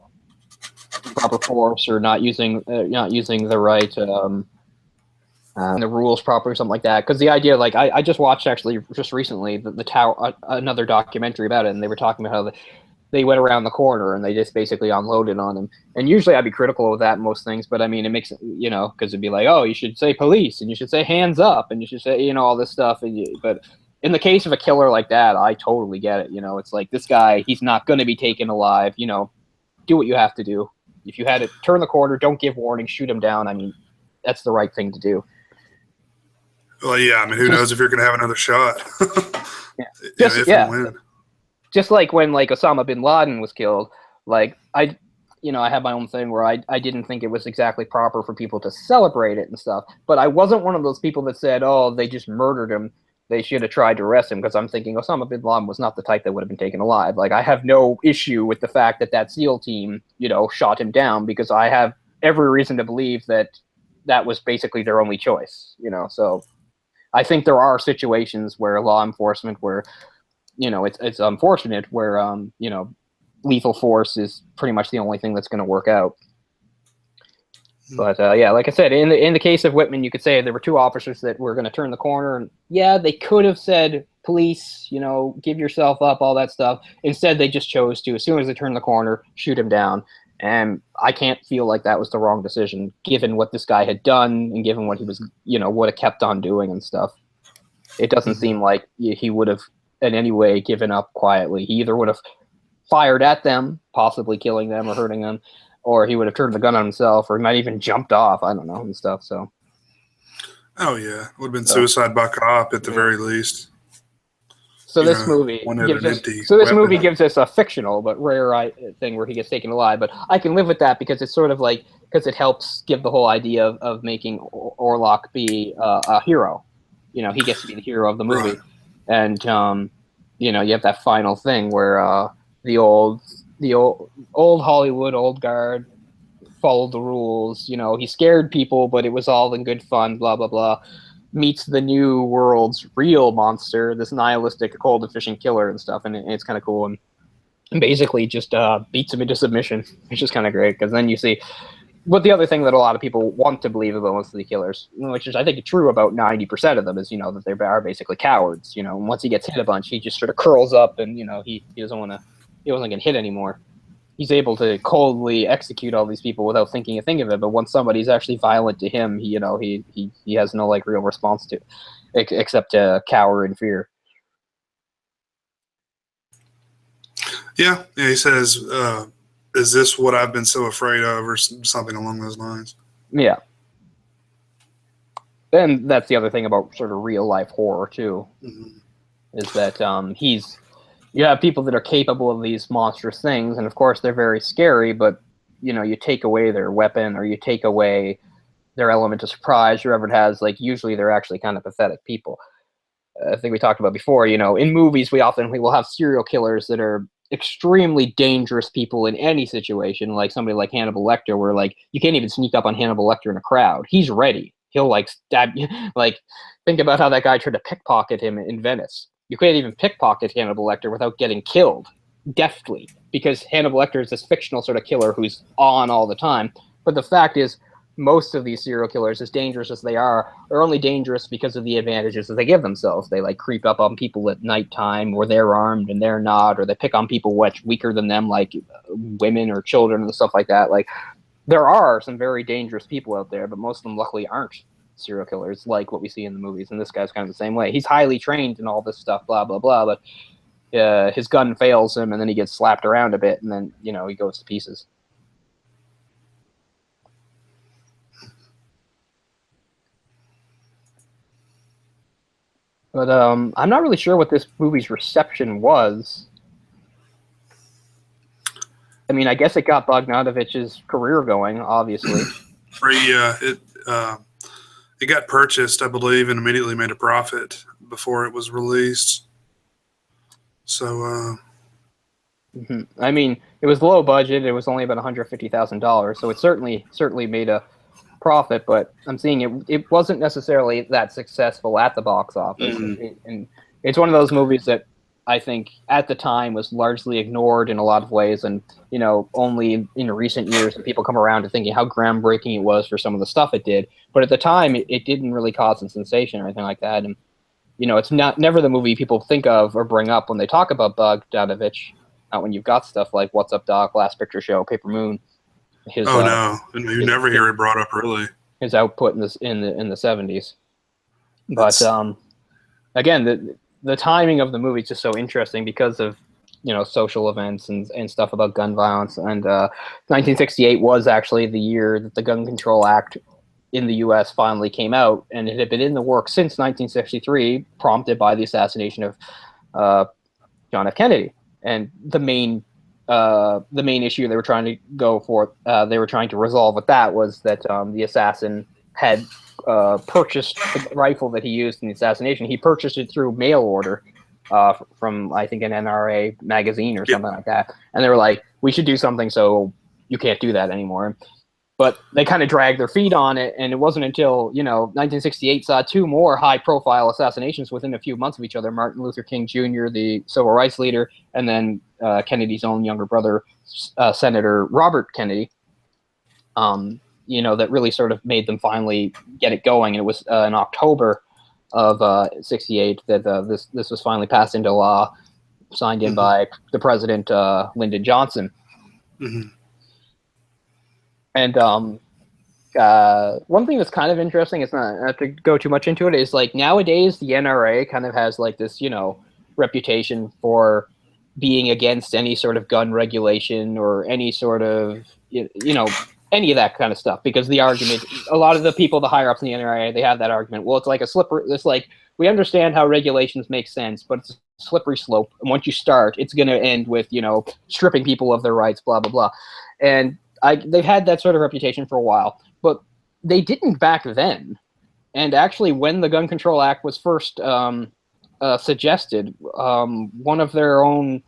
force, or not using the right the rules properly, or something like that. Because the idea, like, I just watched, actually, just recently, the Tower, another documentary about it, and they were talking about how they went around the corner and they just basically unloaded on him. And usually I'd be critical of that in most things, but I mean, it makes it, you know, because it'd be like, oh, you should say police, and you should say hands up, and you should say, you know, all this stuff. But in the case of a killer like that, I totally get it. You know, it's like, this guy, he's not going to be taken alive. You know, do what you have to do. If you had to turn the corner, don't give warning, shoot him down. I mean, that's the right thing to do. Well, yeah, I mean, who knows if you're going to have another shot? Yeah. Just like when, like, Osama bin Laden was killed, like, I have my own thing where I didn't think it was exactly proper for people to celebrate it and stuff, but I wasn't one of those people that said, oh, they just murdered him, they should have tried to arrest him, because I'm thinking Osama bin Laden was not the type that would have been taken alive. Like, I have no issue with the fact that that SEAL team, you know, shot him down, because I have every reason to believe that that was basically their only choice, you know. So I think there are situations where law enforcement, where, you know, it's unfortunate, where, you know, lethal force is pretty much the only thing that's going to work out. But yeah, like I said, in the case of Whitman, you could say there were two officers that were going to turn the corner, and yeah, they could have said, police, you know, give yourself up, all that stuff. Instead, they just chose to, as soon as they turned the corner, shoot him down. And I can't feel like that was the wrong decision, given what this guy had done, and given what he was, you know, would have kept on doing and stuff. It doesn't seem like he would have in any way given up quietly. He either would have fired at them, possibly killing them or hurting them, or he would have turned the gun on himself, or he might even jumped off, I don't know, and stuff. So, oh yeah, would have been suicide by cop at the very least. So this movie gives us a fictional but rare thing where he gets taken alive, but I can live with that, because it's sort of like, because it helps give the whole idea of making Orlok be a hero. You know, he gets to be the hero of the movie. Right. And you know, you have that final thing where the old Hollywood old guard followed the rules. You know, he scared people, but it was all in good fun. Blah blah blah. Meets the new world's real monster, this nihilistic, cold, efficient killer and stuff, and it's kind of cool. And basically just beats him into submission, which is kind of great, because then you see. But the other thing that a lot of people want to believe about most of the killers, which is I think true about 90% of them, is, you know, that they are basically cowards. You know, and once he gets hit a bunch, he just sort of curls up, and, you know, he wasn't going to hit anymore. He's able to coldly execute all these people without thinking a thing of it. But once somebody's actually violent to him, he has no, like, real response to, except cower in fear. Yeah, he says, is this what I've been so afraid of, or something along those lines? Yeah. And that's the other thing about sort of real life horror too, is that you have people that are capable of these monstrous things, and of course they're very scary, but, you know, you take away their weapon, or you take away their element of surprise, whoever it has, like, usually they're actually kind of pathetic people. I think we talked about before, you know, in movies we will have serial killers that are extremely dangerous people in any situation, like somebody like Hannibal Lecter, where, like, you can't even sneak up on Hannibal Lecter in a crowd. He's ready. He'll, like, stab you. Like, think about how that guy tried to pickpocket him in Venice. You can't even pickpocket Hannibal Lecter without getting killed deftly, because Hannibal Lecter is this fictional sort of killer who's on all the time. But the fact is, most of these serial killers, as dangerous as they are only dangerous because of the advantages that they give themselves. They, like, creep up on people at nighttime, or they're armed and they're not, or they pick on people much weaker than them, like women or children and stuff like that. Like, there are some very dangerous people out there, but most of them luckily aren't serial killers like what we see in the movies. And this guy's kind of the same way. He's highly trained in all this stuff, blah, blah, blah, but his gun fails him, and then he gets slapped around a bit, and then, you know, he goes to pieces. But I'm not really sure what this movie's reception was. I mean, I guess it got Bogdanovich's career going, obviously. It got purchased, I believe, and immediately made a profit before it was released. So, I mean, it was low budget. It was only about $150,000, so it certainly made a profit. But I'm seeing it wasn't necessarily that successful at the box office, and it's one of those movies that I think at the time was largely ignored in a lot of ways, and only in recent years that people come around to thinking how groundbreaking it was for some of the stuff it did. But at the time, it didn't really cause a sensation or anything like that, and it's never the movie people think of or bring up when they talk about Bogdanovich. Not when you've got stuff like What's Up, Doc, Last Picture Show, Paper Moon. You never hear it brought up, really. His output in the 70s, but again, the timing of the movie is just so interesting because of social events and stuff about gun violence. And 1968 was actually the year that the Gun Control Act in the U.S. finally came out, and it had been in the works since 1963, prompted by the assassination of John F. Kennedy. And the main issue they were trying to they were trying to resolve with that was that the assassin had purchased the rifle that he used in the assassination. He purchased it through mail order from, I think, an NRA magazine or something like that. And they were like, we should do something so you can't do that anymore. But they kind of dragged their feet on it, and it wasn't until 1968 saw two more high-profile assassinations within a few months of each other: Martin Luther King Jr., the civil rights leader, and then Kennedy's own younger brother, Senator Robert Kennedy. That really sort of made them finally get it going. And it was in October of '68 that this was finally passed into law, signed in by the president, Lyndon Johnson. Mm-hmm. And one thing that's kind of interesting, it's not to go too much into it, is like nowadays the NRA kind of has like this, reputation for being against any sort of gun regulation or any sort of, any of that kind of stuff. Because the argument, a lot of the people, the higher ups in the NRA, they have that argument. Well, it's like we understand how regulations make sense, but it's a slippery slope. And once you start, it's going to end with, stripping people of their rights, blah, blah, blah. And they've had that sort of reputation for a while, but they didn't back then. And actually, when the Gun Control Act was first suggested, one of their own,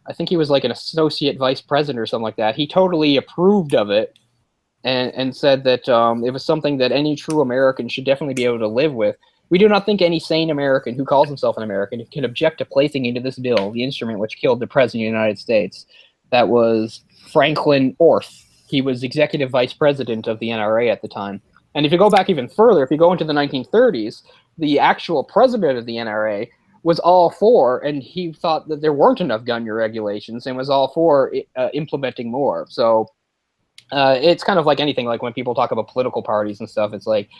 I think he was like an associate vice president or something like that, he totally approved of it and said that it was something that any true American should definitely be able to live with. We do not think any sane American who calls himself an American can object to placing into this bill the instrument which killed the President of the United States. That was Franklin Orth. He was executive vice president of the NRA at the time. And if you go back even further, if you go into the 1930s, the actual president of the NRA was all for, and he thought that there weren't enough gun regulations and was all for implementing more. So it's kind of like anything, like when people talk about political parties and stuff, it's like,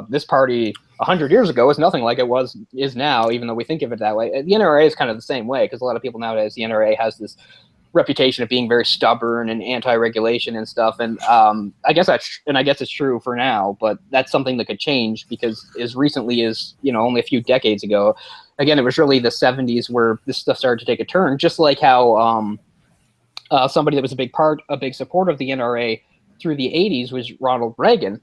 this party 100 years ago is nothing like is now, even though we think of it that way. The NRA is kind of the same way, because a lot of people nowadays, the NRA has this reputation of being very stubborn and anti-regulation and stuff, and I guess it's true for now, but that's something that could change, because as recently as only a few decades ago, again, it was really the 70s where this stuff started to take a turn. Just like how somebody that was a big supporter of the NRA through the 80s was Ronald Reagan,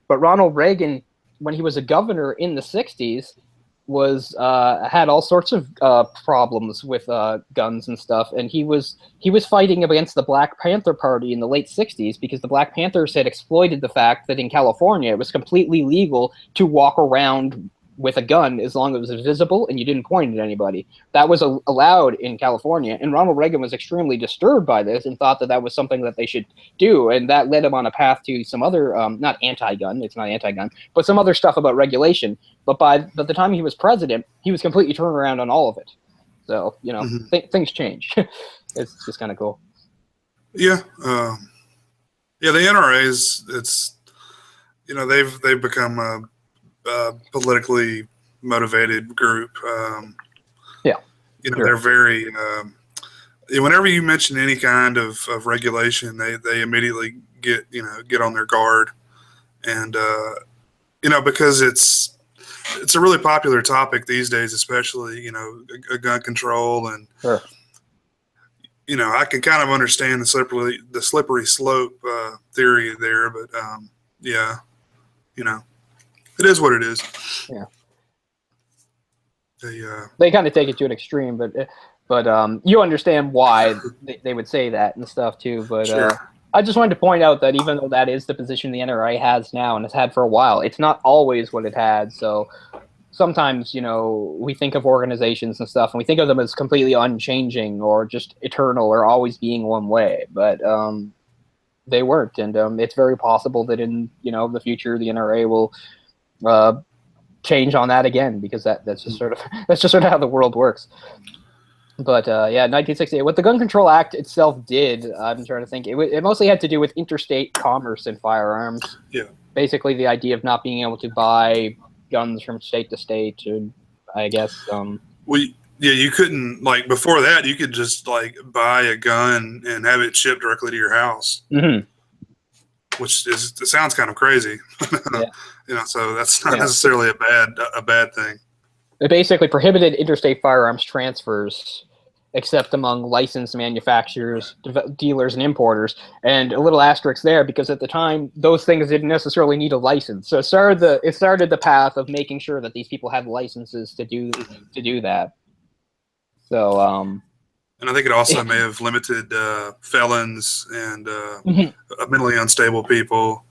but Ronald Reagan, when he was a governor in the 60s, had all sorts of problems with guns and stuff, and he was fighting against the Black Panther Party in the late 60s, because the Black Panthers had exploited the fact that in California it was completely legal to walk around with a gun as long as it was visible and you didn't point at anybody. That was allowed in California, and Ronald Reagan was extremely disturbed by this and thought that was something that they should do, and that led him on a path to some other, not anti-gun, it's not anti-gun, but some other stuff about regulation. But by the time he was president, he was completely turned around on all of it. So, things change. It's just kind of cool. Yeah. The NRAs, they've become a politically motivated group. Sure. They're very, whenever you mention any kind of regulation, they immediately get on their guard. And, because it's a really popular topic these days, especially, gun control. And, sure. I can kind of understand the slippery slope theory there, but yeah, it is what it is. Yeah. They kind of take it to an extreme, but you understand why they would say that and stuff too. But sure. I just wanted to point out that even though that is the position the NRA has now and has had for a while, it's not always what it had. So sometimes, we think of organizations and stuff, and we think of them as completely unchanging or just eternal or always being one way. But they weren't, and it's very possible that in the future the NRA will change on that again, because that's just sort of how the world works. But yeah, 1968. What the Gun Control Act itself did, I'm trying to think. It mostly had to do with interstate commerce in firearms. Yeah. Basically, the idea of not being able to buy guns from state to state, and I guess. You couldn't, like, before that. You could just like buy a gun and have it shipped directly to your house. Mm-hmm. It sounds kind of crazy. Yeah. So that's not necessarily a bad thing. It basically prohibited interstate firearms transfers, except among licensed manufacturers, dealers, and importers. And a little asterisk there, because at the time, those things didn't necessarily need a license. So it started the path of making sure that these people had licenses to do that. So, and I think it also may have limited felons and mentally unstable people.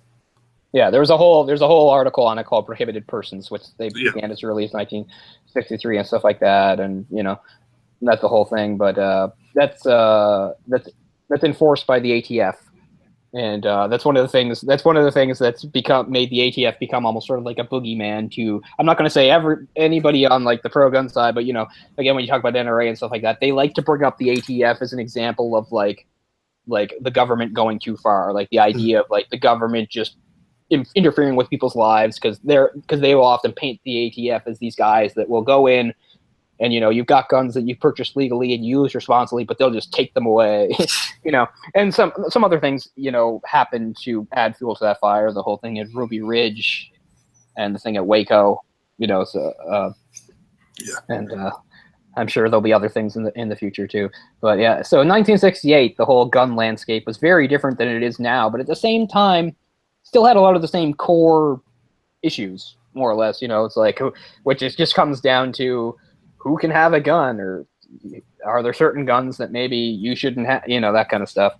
Yeah, there's a whole article on it called "Prohibited Persons," which they began as early as 1963 and stuff like that, and that's the whole thing. But that's enforced by the ATF, and that's one of the things that's made the ATF become almost sort of like a boogeyman to. I'm not going to say anybody on like the pro-gun side, but again, when you talk about NRA and stuff like that, they like to bring up the ATF as an example of like the government going too far, like the idea of like the government just interfering with people's lives, because they will often paint the ATF as these guys that will go in and you've got guns that you purchased legally and use responsibly, but they'll just take them away. And some other things happen to add fuel to that fire. The whole thing at Ruby Ridge and the thing at Waco, so and I'm sure there'll be other things in the future too. But yeah, so in 1968 the whole gun landscape was very different than it is now, but at the same time still had a lot of the same core issues, more or less. It's like, which just comes down to who can have a gun, or are there certain guns that maybe you shouldn't have, that kind of stuff.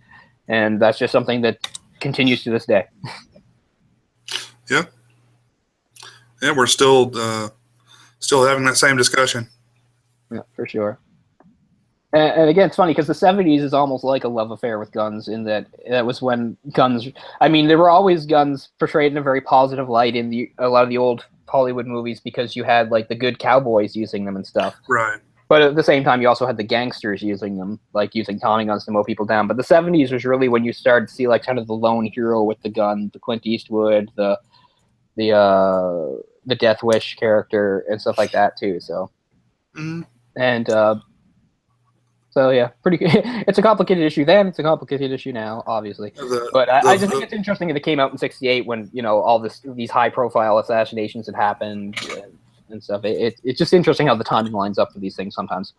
And that's just something that continues to this day. Yeah. Yeah, we're still having that same discussion. Yeah, for sure. And again, it's funny because the 70s is almost like a love affair with guns, in that was when guns. I mean, there were always guns portrayed in a very positive light in a lot of the old Hollywood movies, because you had like the good cowboys using them and stuff. Right. But at the same time, you also had the gangsters using them, like using Tommy guns to mow people down. But the 70s was really when you started to see like kind of the lone hero with the gun, the Clint Eastwood, the Death Wish character and stuff like that too. So, and. So yeah, it's a complicated issue then. It's a complicated issue now, obviously. But I just think it's interesting that it came out in '68 when all these high-profile assassinations had happened and stuff. It's just interesting how the timing lines up for these things sometimes.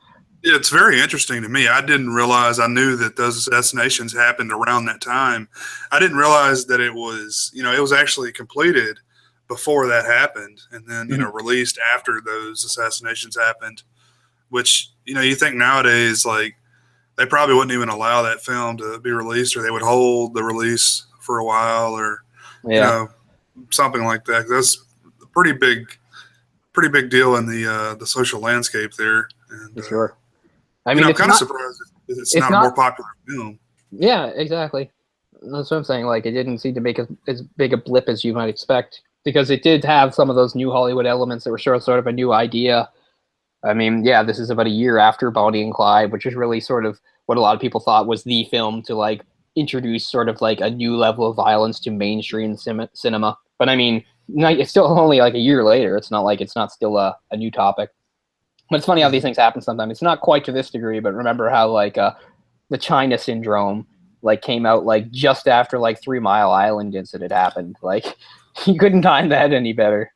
It's very interesting to me. I didn't realize. I knew that those assassinations happened around that time. I didn't realize that it was it was actually completed before that happened, and then released after those assassinations happened. Which, you think nowadays, like, they probably wouldn't even allow that film to be released, or they would hold the release for a while, or, something like that. That's a pretty big deal in the social landscape there. And, for sure. I mean, I'm kind of surprised it's not a more popular film. Yeah, exactly. That's what I'm saying. Like, it didn't seem to make as big a blip as you might expect, because it did have some of those new Hollywood elements that were sort of a new idea. I mean, yeah, this is about a year after Bonnie and Clyde, which is really sort of what a lot of people thought was the film to like introduce sort of like a new level of violence to mainstream cinema. But I mean, it's still only like a year later. It's not like it's not still a new topic. But it's funny how these things happen sometimes. It's not quite to this degree, but remember how like the China Syndrome like came out like just after like 3 Mile Island incident happened. Like, you couldn't time that any better,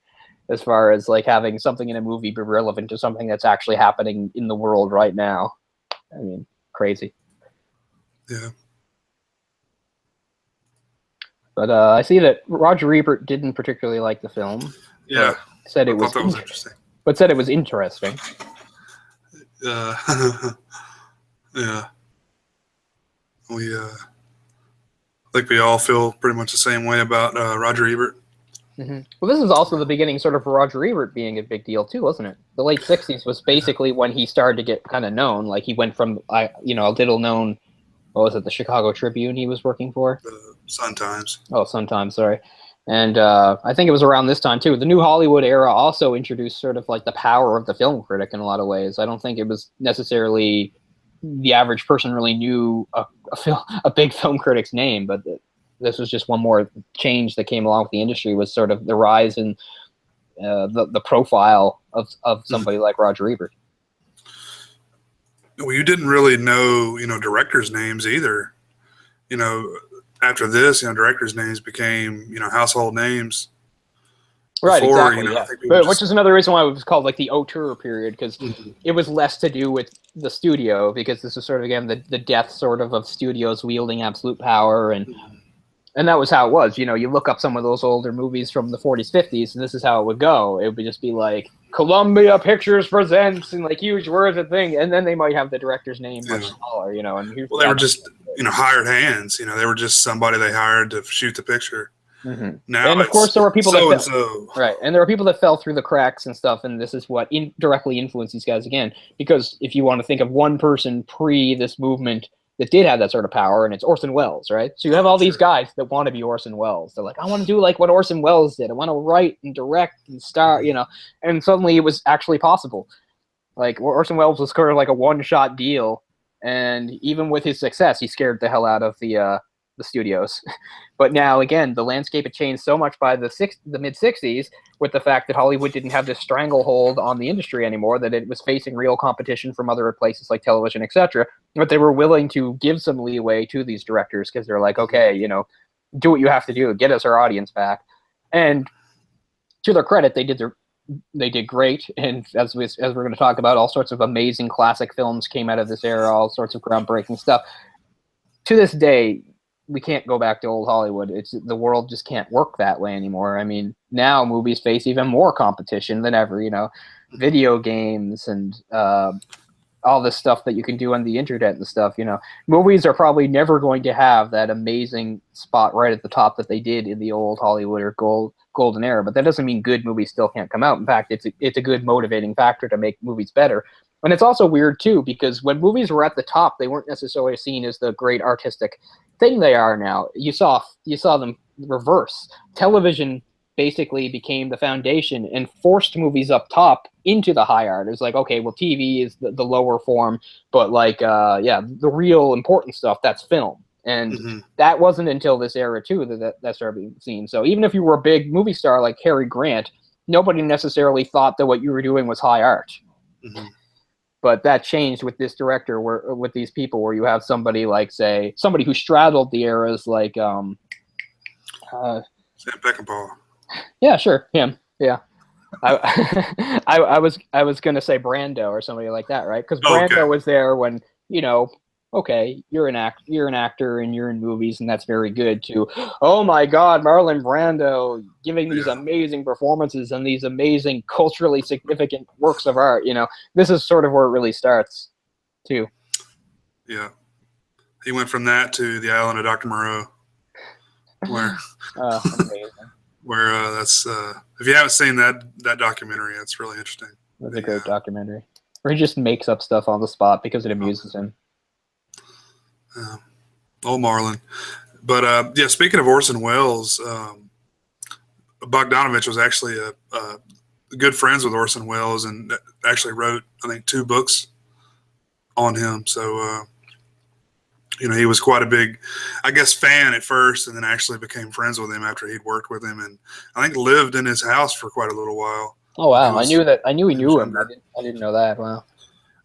as far as like having something in a movie be relevant to something that's actually happening in the world right now. I mean, crazy. Yeah. But I see that Roger Ebert didn't particularly like the film. Yeah. Said I it was thought that was interesting. But said it was interesting. Yeah. We I think we all feel pretty much the same way about Roger Ebert. Mm-hmm. Well, this is also the beginning sort of for Roger Ebert being a big deal too, wasn't it? The late 60s was basically when he started to get kind of known. Like he went from a little known, what was it, the Chicago Tribune he was working for? Sun Times. Oh, Sun-Times, sorry. And I think it was around this time too. The New Hollywood era also introduced sort of like the power of the film critic in a lot of ways. I don't think it was necessarily the average person really knew a big film critic's name, but this was just one more change that came along with the industry, was sort of the rise in the profile of somebody like Roger Ebert. Well, you didn't really know, directors' names either. After this, directors' names became, household names. Right, Before, exactly, yeah. Which is another reason why it was called like the Auteur period, because it was less to do with the studio, because this is sort of, again, the death sort of studios wielding absolute power, and that was how it was. You look up some of those older movies from the 40s, 50s, and this is how it would go. It would just be like, Columbia Pictures presents, and like huge words and thing, and then they might have the director's name much smaller, and here's they were just, hired hands. They were just somebody they hired to shoot the picture. Mm-hmm. Now, and of course, there were people right, and there were people that fell through the cracks and stuff, and this is what directly influenced these guys again. Because if you want to think of one person pre this movement that did have that sort of power, and it's Orson Welles, right? So you have all these guys that want to be Orson Welles. They're like, I want to do like what Orson Welles did. I want to write and direct and star, And suddenly it was actually possible. Like Orson Welles was sort of like a one-shot deal, and even with his success, he scared the hell out of the studios. But now, again, the landscape had changed so much by the mid-60s, with the fact that Hollywood didn't have this stranglehold on the industry anymore, that it was facing real competition from other places like television, etc. But they were willing to give some leeway to these directors, because they're like, okay, do what you have to do, get us our audience back. And to their credit, they did great, and as we're going to talk about, all sorts of amazing classic films came out of this era, all sorts of groundbreaking stuff. To this day, we can't go back to old Hollywood. The world just can't work that way anymore. I mean, now movies face even more competition than ever, video games and all this stuff that you can do on the internet and stuff, Movies are probably never going to have that amazing spot right at the top that they did in the old Hollywood or golden era, but that doesn't mean good movies still can't come out. In fact, it's a good motivating factor to make movies better. And it's also weird too, because when movies were at the top, they weren't necessarily seen as the great artistic thing they are now. You saw them reverse. Television basically became the foundation and forced movies up top into the high art. It's like, okay, well, TV is the lower form, but like, the real important stuff, that's film. And that wasn't until this era too that started being seen. So even if you were a big movie star like Cary Grant, nobody necessarily thought that what you were doing was high art. But that changed with this director, with these people, where you have somebody like, say, somebody who straddled the eras, like Sam Peckinpah. Yeah, sure, him. Yeah, I was gonna say Brando or somebody like that, right? Because Brando was there when okay, you're an actor and you're in movies, and that's very good too. Oh my God, Marlon Brando giving these amazing performances and these amazing culturally significant works of art. This is sort of where it really starts, too. Yeah, he went from that to The Island of Dr. Moreau, where amazing. Where that's if you haven't seen that documentary, it's really interesting. That's a great documentary. Where he just makes up stuff on the spot because it amuses him. Old Marlon. But speaking of Orson Welles, Bogdanovich was actually good friends with Orson Welles, and actually wrote, I think, 2 books on him. So he was quite a big, I guess, fan at first, and then actually became friends with him after he'd worked with him, and I think lived in his house for quite a little while. Oh wow! I knew he knew him. I didn't know that. Wow.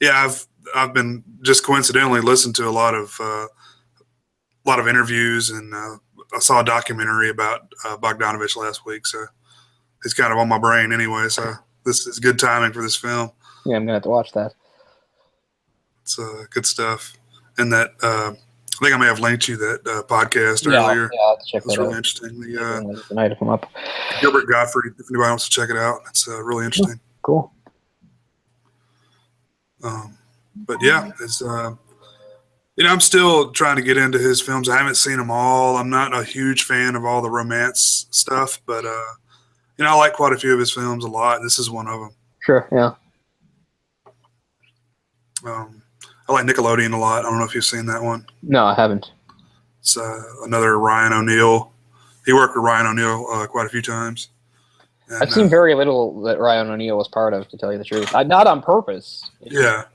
Yeah, I've been just coincidentally listened to a lot of interviews, and I saw a documentary about Bogdanovich last week, so he's kind of on my brain anyway. So this is good timing for this film. Yeah, I'm gonna have to watch that. It's good stuff. And that think I may have linked you that podcast earlier. Yeah, I'll check It's that really out. interesting. Tonight if I'm up. Gilbert Gottfried, if anybody wants to check it out, it's really interesting. Cool. But yeah, it's I'm still trying to get into his films. I haven't seen them all. I'm not a huge fan of all the romance stuff, but I like quite a few of his films a lot. This is one of them. Sure. Yeah. I like Nickelodeon a lot. I don't know if you've seen that one. No, I haven't. It's another Ryan O'Neal. He worked with Ryan O'Neal quite a few times. And, I've seen very little that Ryan O'Neal was part of, to tell you the truth. Not on purpose. It just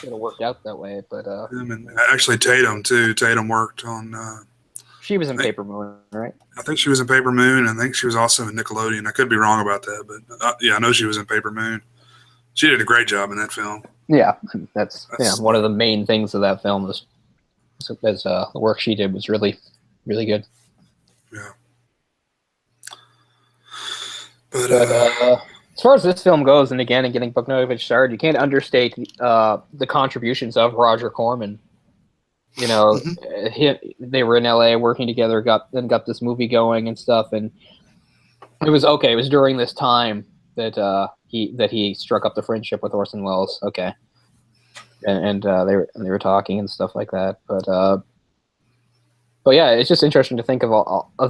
sort of worked out that way. But and actually Tatum too. Tatum worked on. She was in Paper Moon, right? I think she was in Paper Moon. I think she was also in Nickelodeon. I could be wrong about that, but I know she was in Paper Moon. She did a great job in that film. Yeah, that's one of the main things of that film was the work she did was really, really good. Yeah. But as far as this film goes, and again, getting Bogdanovich started, you can't understate the contributions of Roger Corman. They were in LA working together, got this movie going and stuff, and it was okay. It was during this time that he struck up the friendship with Orson Welles. Okay, and they were talking and stuff like that. But yeah, it's just interesting to think of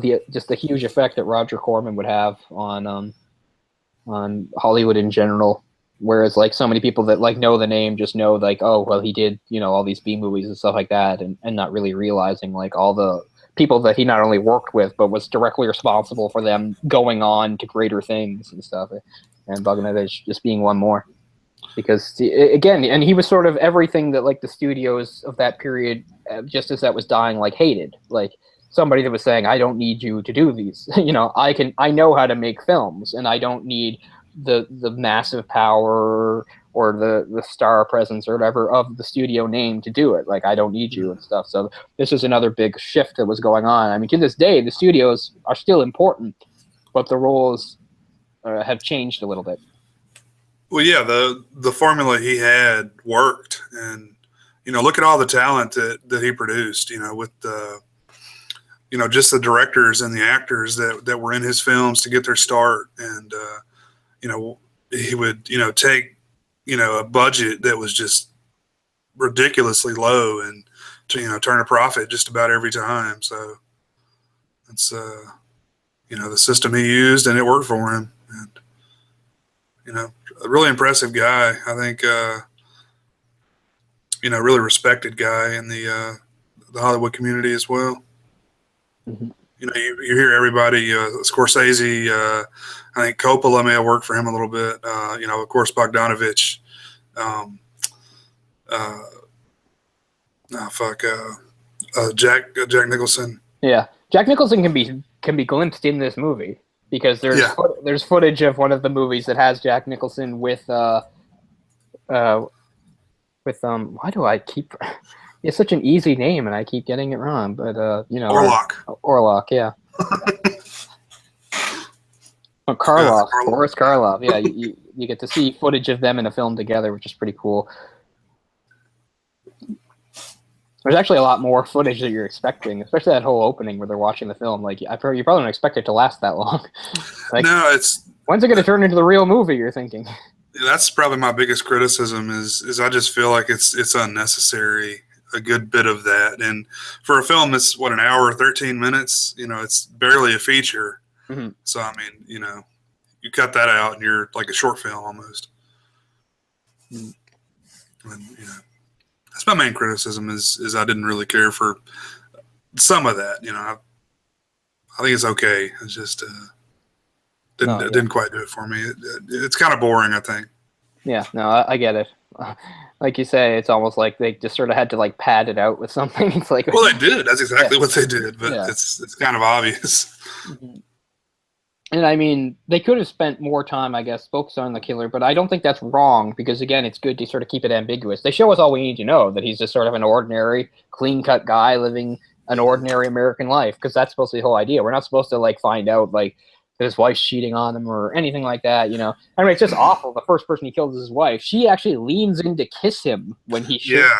the huge effect that Roger Corman would have on Hollywood in general. Whereas like so many people that like know the name just know like, oh well, he did all these B movies and stuff like that, and not really realizing like all the people that he not only worked with but was directly responsible for them going on to greater things and stuff. And Bogdanovich just being one more, because again, and he was sort of everything that like the studios of that period, just as that was dying, like hated. Like somebody that was saying, I don't need you to do these. I know how to make films, and I don't need the massive power or the star presence or whatever of the studio name to do it. Like, I don't need you and stuff. So this is another big shift that was going on. I mean, to this day, the studios are still important, but the roles have changed a little bit. Well, yeah, the formula he had worked, and look at all the talent that he produced. With the just the directors and the actors that were in his films to get their start, and he would take a budget that was just ridiculously low and to turn a profit just about every time. So it's the system he used, and it worked for him. And a really impressive guy. I think really respected guy in the Hollywood community as well. Mm-hmm. You hear everybody, Scorsese, I think Coppola may have worked for him a little bit. Of course, Bogdanovich. Jack Nicholson. Yeah, Jack Nicholson can be glimpsed in this movie because there's footage of one of the movies that has Jack Nicholson with why do I keep? It's such an easy name, and I keep getting it wrong. But Orlok, yeah. Karloff, Boris Karloff. Yeah, you get to see footage of them in a film together, which is pretty cool. There's actually a lot more footage that you're expecting, especially that whole opening where they're watching the film. Like, you probably don't expect it to last that long. Like, no, when's it going to turn into the real movie? You're thinking. That's probably my biggest criticism is I just feel like it's unnecessary. A good bit of that, and for a film that's an hour 13 minutes, it's barely a feature. Mm-hmm. So I mean, you cut that out and you're like a short film almost. Mm-hmm. And, that's my main criticism is I didn't really care for some of that. I think it's okay. It's just didn't quite do it for me. It's kind of boring, I think. Yeah, no, I get it. Like you say, it's almost like they just sort of had to like pad it out with something. It's like, well, they did. That's exactly what they did, but it's kind of obvious. Mm-hmm. And I mean, they could have spent more time, I guess, focused on the killer, but I don't think that's wrong because, again, it's good to sort of keep it ambiguous. They show us all we need to know, that he's just sort of an ordinary, clean-cut guy living an ordinary American life, because that's supposed to be the whole idea. We're not supposed to like find out like that his wife's cheating on him or anything like that, I mean, it's just awful. The first person he kills is his wife. She actually leans in to kiss him when he shoots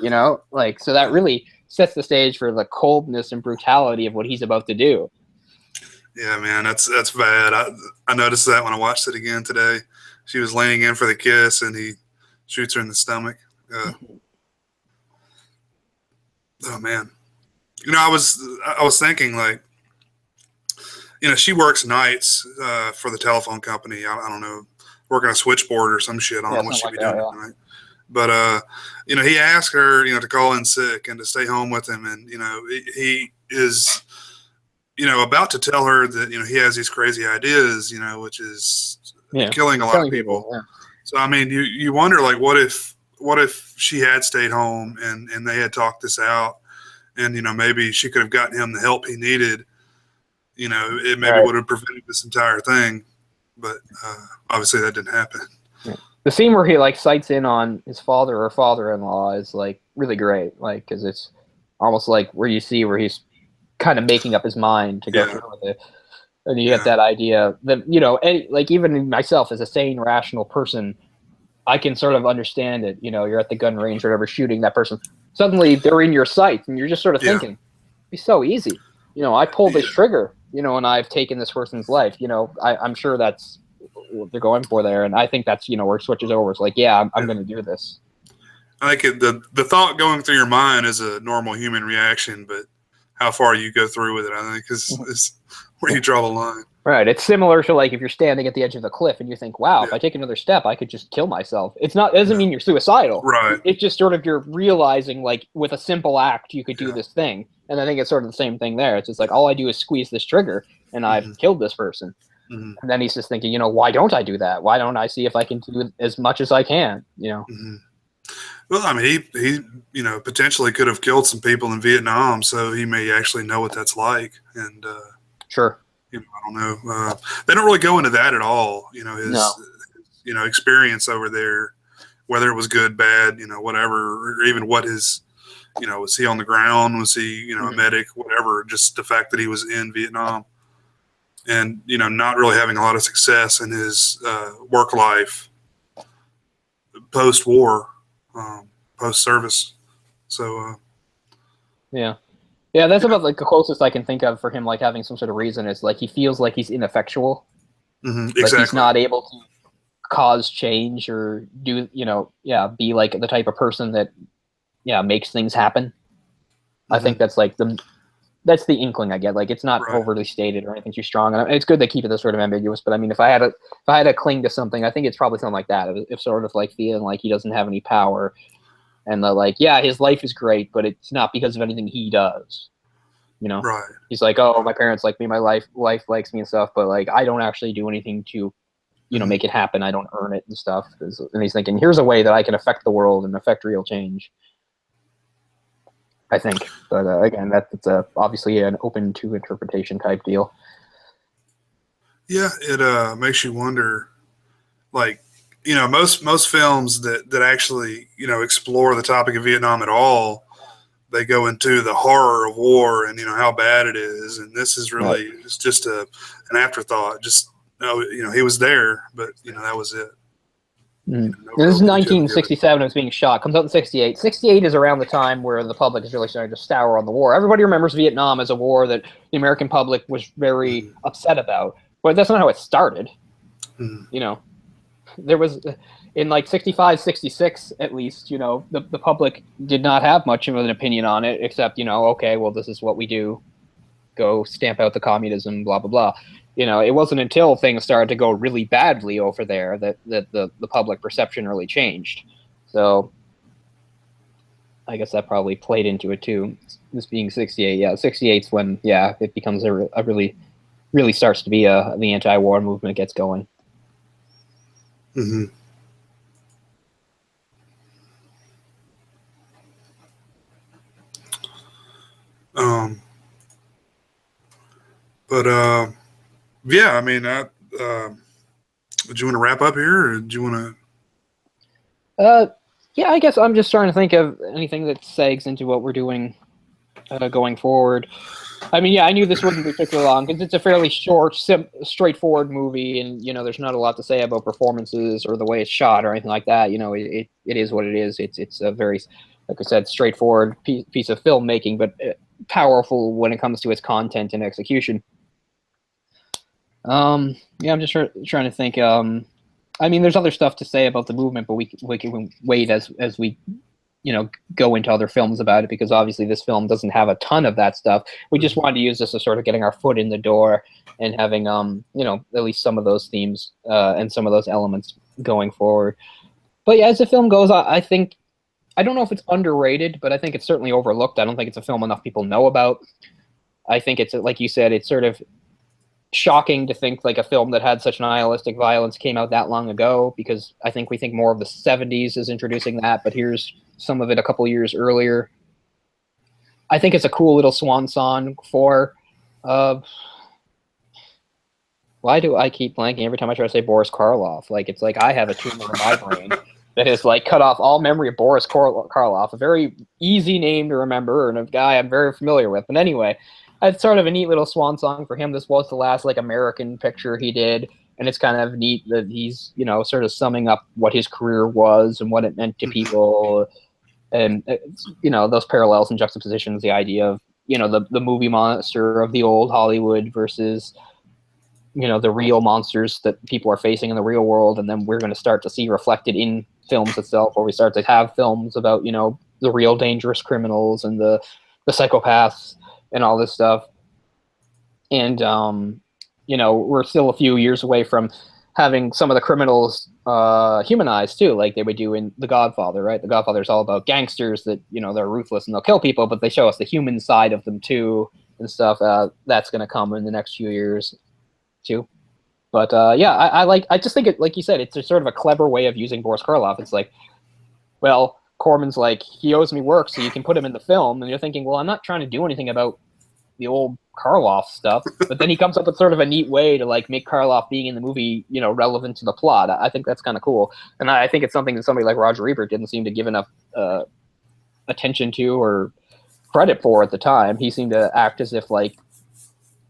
her, like, so that really sets the stage for the coldness and brutality of what he's about to do. Yeah, man, that's bad. I noticed that when I watched it again today. She was leaning in for the kiss, and he shoots her in the stomach. Oh man, I was thinking, like, she works nights for the telephone company. I don't know, working a switchboard or some shit. I don't know what she'd be doing tonight. But he asked her, to call in sick and to stay home with him, and he is, about to tell her that he has these crazy ideas, which is killing a lot of people. Yeah. So I mean, you wonder, like, what if she had stayed home and they had talked this out, and maybe she could have gotten him the help he needed. It maybe would have prevented this entire thing, but obviously that didn't happen. Yeah. The scene where he like sights in on his father or father-in-law is like really great, like, because it's almost like where you see where he's kind of making up his mind to go through with it, and you get that idea that like even myself as a sane, rational person, I can sort of understand it. You're at the gun range or whatever, shooting that person. Suddenly they're in your sights, and you're just sort of thinking, it'd be so easy. I pulled this trigger, and I've taken this person's life. I'm sure that's what they're going for there, and I think that's where it switches over. It's like, I'm going to do this. I think the thought going through your mind is a normal human reaction, but how far you go through with it, I think, is where you draw the line. Right. It's similar to, like, if you're standing at the edge of the cliff and you think, wow, if I take another step, I could just kill myself. It doesn't mean you're suicidal. Right. It's just sort of you're realizing, like, with a simple act, you could do this thing. And I think it's sort of the same thing there. It's just like, all I do is squeeze this trigger, and I've killed this person. And then he's just thinking, why don't I do that? Why don't I see if I can do as much as I can? Well, I mean, he potentially could have killed some people in Vietnam, so he may actually know what that's like. And sure. I don't know. They don't really go into that at all. His experience over there, whether it was good, bad, whatever, or even what his, was he on the ground? Was he, a medic, whatever? Just the fact that he was in Vietnam, and not really having a lot of success in his work life post-war, post-service. So yeah, that's about like the closest I can think of for him, like having some sort of reason. Is like he feels like he's ineffectual. Exactly. Like he's not able to cause change or do, be like the type of person that, makes things happen. I think that's like that's the inkling I get. Like it's not overly stated or anything too strong. And it's good they keep it this sort of ambiguous. But I mean, if I had to cling to something, I think it's probably something like that. If sort of like feeling like he doesn't have any power. And his life is great, but it's not because of anything he does. Right. He's like, oh, my parents like me, my life likes me and stuff, but like I don't actually do anything to, make it happen. I don't earn it and stuff. And he's thinking, here's a way that I can affect the world and affect real change. I think, but again, that's obviously an open to interpretation type deal. Yeah, it makes you wonder, like. Most films that actually, explore the topic of Vietnam at all, they go into the horror of war and, how bad it is. And this is really it's just an afterthought. Just, he was there, but, that was it. This is 1967. It was being shot. Comes out in 68. 68 is around the time where the public is really starting to sour on the war. Everybody remembers Vietnam as a war that the American public was very upset about. But that's not how it started. There was, in like 65, 66, at least, the public did not have much of an opinion on it, except, okay, well, this is what we do. Go stamp out the communism, blah, blah, blah. It wasn't until things started to go really badly over there that the public perception really changed. So I guess that probably played into it too. This being 68, 68's when, it becomes a really, really starts to be the anti-war movement gets going. But I mean, would you want to wrap up here, or do you want to? I guess I'm just trying to think of anything that segs into what we're doing going forward. I mean, I knew this wouldn't be particularly long because it's a fairly short, straightforward movie, and there's not a lot to say about performances or the way it's shot or anything like that. It is what it is. It's a very like I said, straightforward piece of filmmaking, but powerful when it comes to its content and execution. Yeah, I'm just trying to think. I mean, there's other stuff to say about the movement, but we can wait as we go into other films about it, because obviously this film doesn't have a ton of that stuff. We just wanted to use this as sort of getting our foot in the door and having at least some of those themes and some of those elements going forward. But yeah, as the film goes, I think, I don't know if it's underrated, but I think it's certainly overlooked. I don't think it's a film enough people know about. I think it's, like you said, it's sort of shocking to think like a film that had such nihilistic violence came out that long ago, because I think we think more of the 70s is introducing that, but here's some of it a couple years earlier. I think it's a cool little swan song for why do I keep blanking every time I try to say Boris Karloff? Like, it's like I have a tumor in my brain that has like cut off all memory of Boris Karloff, a very easy name to remember and a guy I'm very familiar with. But anyway, it's sort of a neat little swan song for him. This was the last like American picture he did, and it's kind of neat that he's sort of summing up what his career was and what it meant to people, and those parallels and juxtapositions. The idea of the movie monster of the old Hollywood versus the real monsters that people are facing in the real world, and then we're going to start to see reflected in films itself, where we start to have films about the real dangerous criminals and the psychopaths and all this stuff. And we're still a few years away from having some of the criminals humanized too, like they would do in The Godfather, right? The Godfather is all about gangsters that they're ruthless and they'll kill people, but they show us the human side of them too and stuff. That's going to come in the next few years too. But yeah, I just think it, like you said, it's a sort of a clever way of using Boris Karloff. It's like, well, Corman's like, he owes me work, so you can put him in the film, and you're thinking, well, I'm not trying to do anything about the old Karloff stuff, but then he comes up with sort of a neat way to like make Karloff being in the movie, relevant to the plot. I think that's kind of cool, and I think it's something that somebody like Roger Ebert didn't seem to give enough attention to or credit for at the time. He seemed to act as if they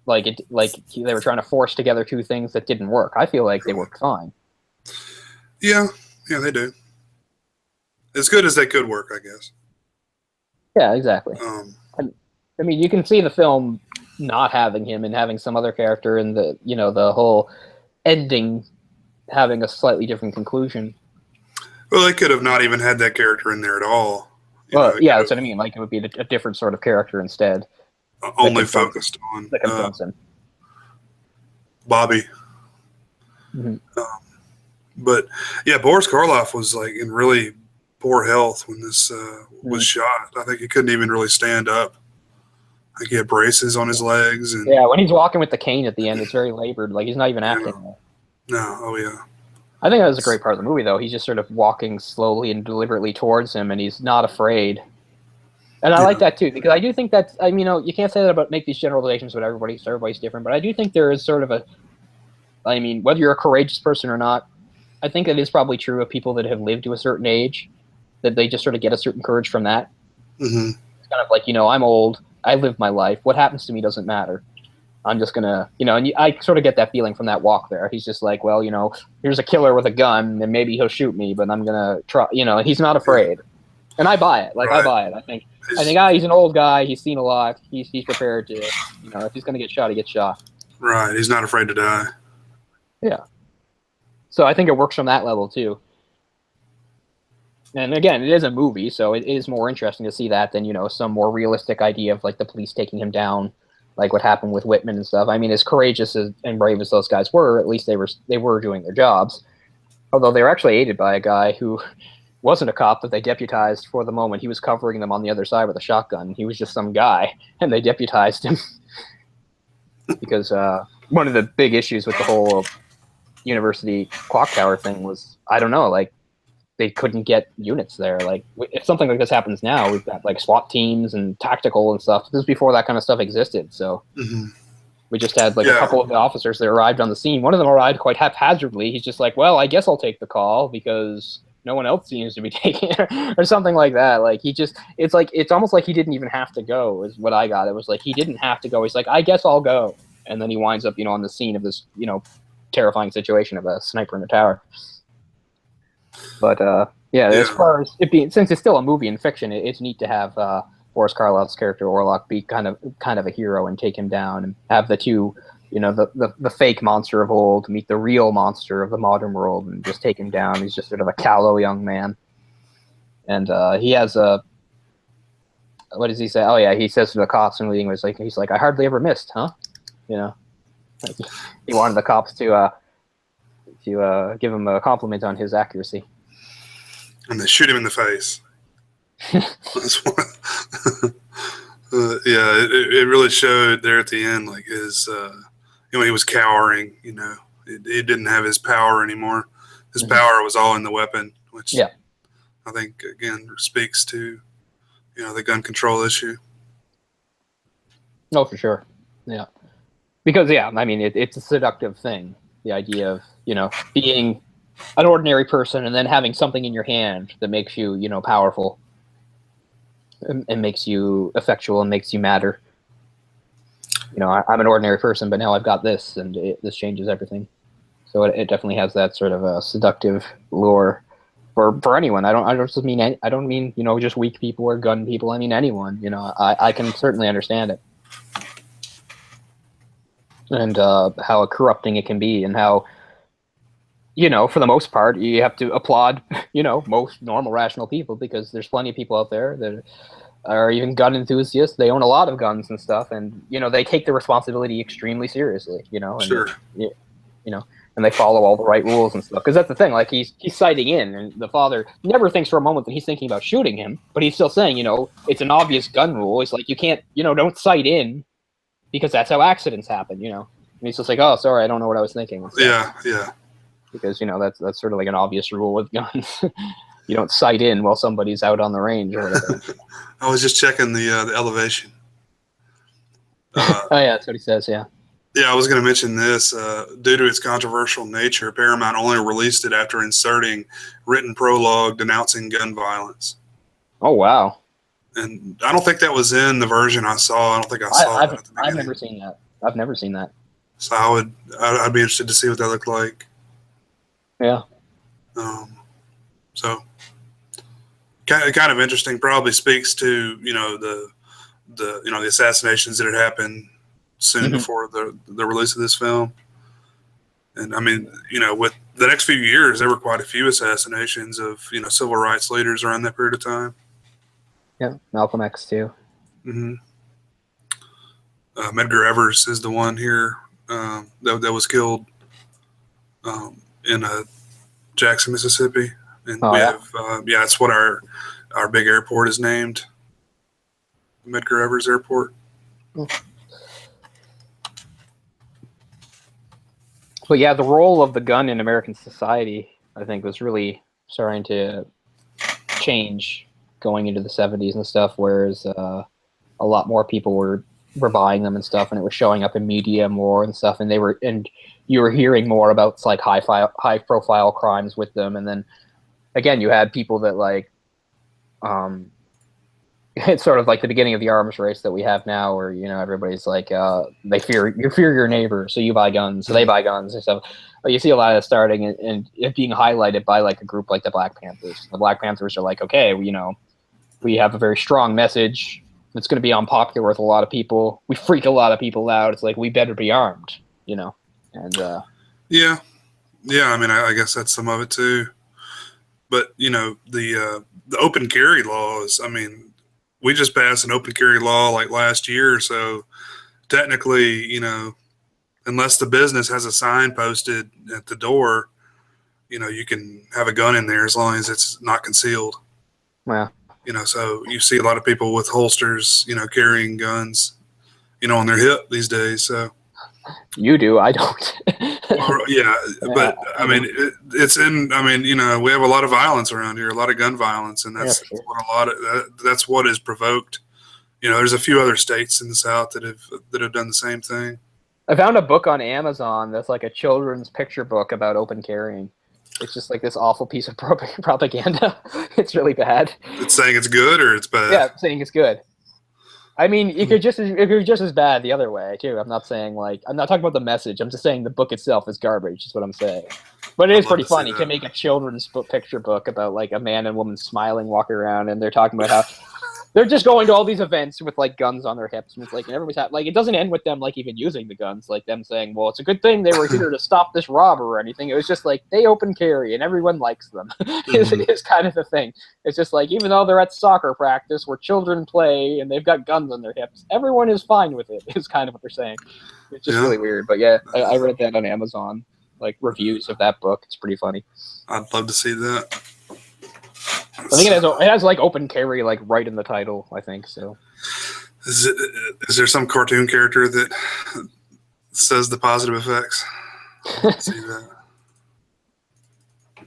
were trying to force together two things that didn't work. I feel like they worked fine. Yeah, they do. As good as they could work, I guess. Yeah, exactly. I mean, you can see the film not having him and having some other character, and the whole ending having a slightly different conclusion. Well, they could have not even had that character in there at all. Well, yeah, that's what I mean. Like, it would be a different sort of character instead. Only focused on Bobby. Mm-hmm. But yeah, Boris Karloff was like in really poor health when this was shot. I think he couldn't even really stand up. Like, he had braces on his legs. And yeah, when he's walking with the cane at the end, it's very labored. Like, he's not even acting. No, oh yeah. I think that was a great part of the movie, though. He's just sort of walking slowly and deliberately towards him, and he's not afraid. And I like that too, because I do think that, I mean, you can't say that about, make these generalizations about everybody's different, but I do think there is sort of whether you're a courageous person or not, I think it is probably true of people that have lived to a certain age, that they just sort of get a certain courage from that. Mm-hmm. It's kind of like, I'm old, I lived my life, what happens to me doesn't matter. I'm just gonna, and I sort of get that feeling from that walk there. He's just like, well, here's a killer with a gun, and maybe he'll shoot me, but I'm gonna try, he's not afraid. And I buy it. Like, right. I buy it. I think he's an old guy. He's seen a lot. He's prepared to, if he's going to get shot, he gets shot. Right. He's not afraid to die. Yeah. So I think it works from that level too. And again, it is a movie, so it is more interesting to see that than, some more realistic idea of like the police taking him down, like what happened with Whitman and stuff. I mean, as courageous and brave as those guys were, at least they were doing their jobs. Although they were actually aided by a guy who wasn't a cop that they deputized for the moment. He was covering them on the other side with a shotgun. He was just some guy, and they deputized him. Because one of the big issues with the whole university clock tower thing was, I don't know, like, they couldn't get units there. Like, if something like this happens now, we've got like SWAT teams and tactical and stuff. This is before that kind of stuff existed, so we just had like a couple of the officers that arrived on the scene. One of them arrived quite haphazardly. He's just like, well, I guess I'll take the call because no one else seems to be taking it, or something like that. Like, it's almost like he didn't even have to go, is what I got. It was like, he didn't have to go. He's like, I guess I'll go. And then he winds up, on the scene of this, terrifying situation of a sniper in a tower. But, Yeah, Yeah. as far as it being, since it's still a movie in fiction, it's neat to have Boris Karloff's character Orlok be kind of a hero and take him down, and have the two, the fake monster of old meet the real monster of the modern world and just take him down. He's just sort of a callow young man, and he has a, what does he say? Oh yeah, he says to the cops in the meeting, he's like, I hardly ever missed, huh? Like, he wanted the cops to give him a compliment on his accuracy. And they shoot him in the face. That's one. Yeah, it really showed there at the end, like his, he was cowering. He didn't have his power anymore. His power was all in the weapon, which I think again speaks to, the gun control issue. Oh, for sure. Yeah, because I mean, it's a seductive thing. The idea of being an ordinary person and then having something in your hand that makes you powerful. And makes you effectual and makes you matter. I'm an ordinary person, but now I've got this, and this changes everything. So it definitely has that sort of a seductive lure for anyone. I don't mean just weak people or gun people. I mean anyone. I can certainly understand it, and how corrupting it can be, and how for the most part you have to applaud most normal rational people, because there's plenty of people out there that are even gun enthusiasts. They own a lot of guns and stuff, and they take the responsibility extremely seriously. And, Sure. And they follow all the right rules and stuff. Because that's the thing. Like he's sighting in, and the father never thinks for a moment that he's thinking about shooting him, but he's still saying, it's an obvious gun rule. It's like you can't, don't sight in, because that's how accidents happen. And he's just like, oh, sorry, I don't know what I was thinking. Yeah. Because that's sort of like an obvious rule with guns. You don't sight in while somebody's out on the range or whatever. I was just checking the elevation. Oh yeah, that's what he says. Yeah. Yeah, I was going to mention this. Due to its controversial nature, Paramount only released it after inserting written prologue denouncing gun violence. Oh wow. And I don't think that was in the version I saw. I don't think I saw that. I've never seen that. I've never seen that. So I'd be interested to see what that looked like. Yeah. So kind of interesting. Probably speaks to the assassinations that had happened soon before the release of this film. And I mean, with the next few years, there were quite a few assassinations of civil rights leaders around that period of time. Yeah, Malcolm X too. Mm-hmm. Medgar Evers is the one here that was killed in Jackson, Mississippi. And we have, that's what our big airport is named, Medgar Evers Airport. But yeah, the role of the gun in American society, I think, was really starting to change going into the 70s and stuff, whereas a lot more people were buying them and stuff, and it was showing up in media more and stuff, and you were hearing more about like high profile crimes with them. And then again, you had people that like, it's sort of like the beginning of the arms race that we have now, where everybody's like, you fear your neighbor, so you buy guns, so they buy guns and stuff. But you see a lot of that starting and it being highlighted by like a group like the Black Panthers. The Black Panthers are like, okay, we have a very strong message that's going to be unpopular with a lot of people. We freak a lot of people out. It's like, we better be armed, and yeah. I mean, I guess that's some of it too. But the open carry laws. I mean, we just passed an open carry law like last year, so technically, unless the business has a sign posted at the door, you can have a gun in there as long as it's not concealed. Wow. So you see a lot of people with holsters, carrying guns, on their hip these days. So you do, I don't. Yeah, but I mean, we have a lot of violence around here, a lot of gun violence, and that's that's what is provoked. There's a few other states in the South that have done the same thing. I found a book on Amazon that's like a children's picture book about open carrying. It's just like this awful piece of propaganda. It's really bad. It's saying it's good or it's bad? Yeah, saying it's good. I mean, it could just as bad the other way too. I'm not talking about the message. I'm just saying the book itself is garbage. Is what I'm saying. But it I'd is love pretty to see funny to that. make a children's picture book about like a man and woman smiling, walking around, and they're talking about how they're just going to all these events with like guns on their hips, and it's like, and everybody's like, it doesn't end with them like even using the guns, like them saying, "Well, it's a good thing they were here to stop this robber" or anything. It was just like they open carry and everyone likes them. Is kind of the thing. It's just like even though they're at soccer practice where children play and they've got guns on their hips, everyone is fine with it. Is kind of what they're saying. It's just really weird. But yeah, I read that on Amazon, like reviews of that book. It's pretty funny. I'd love to see that. I think it has like open carry like right in the title, I think so. Is there some cartoon character that says the positive effects? See that. I'm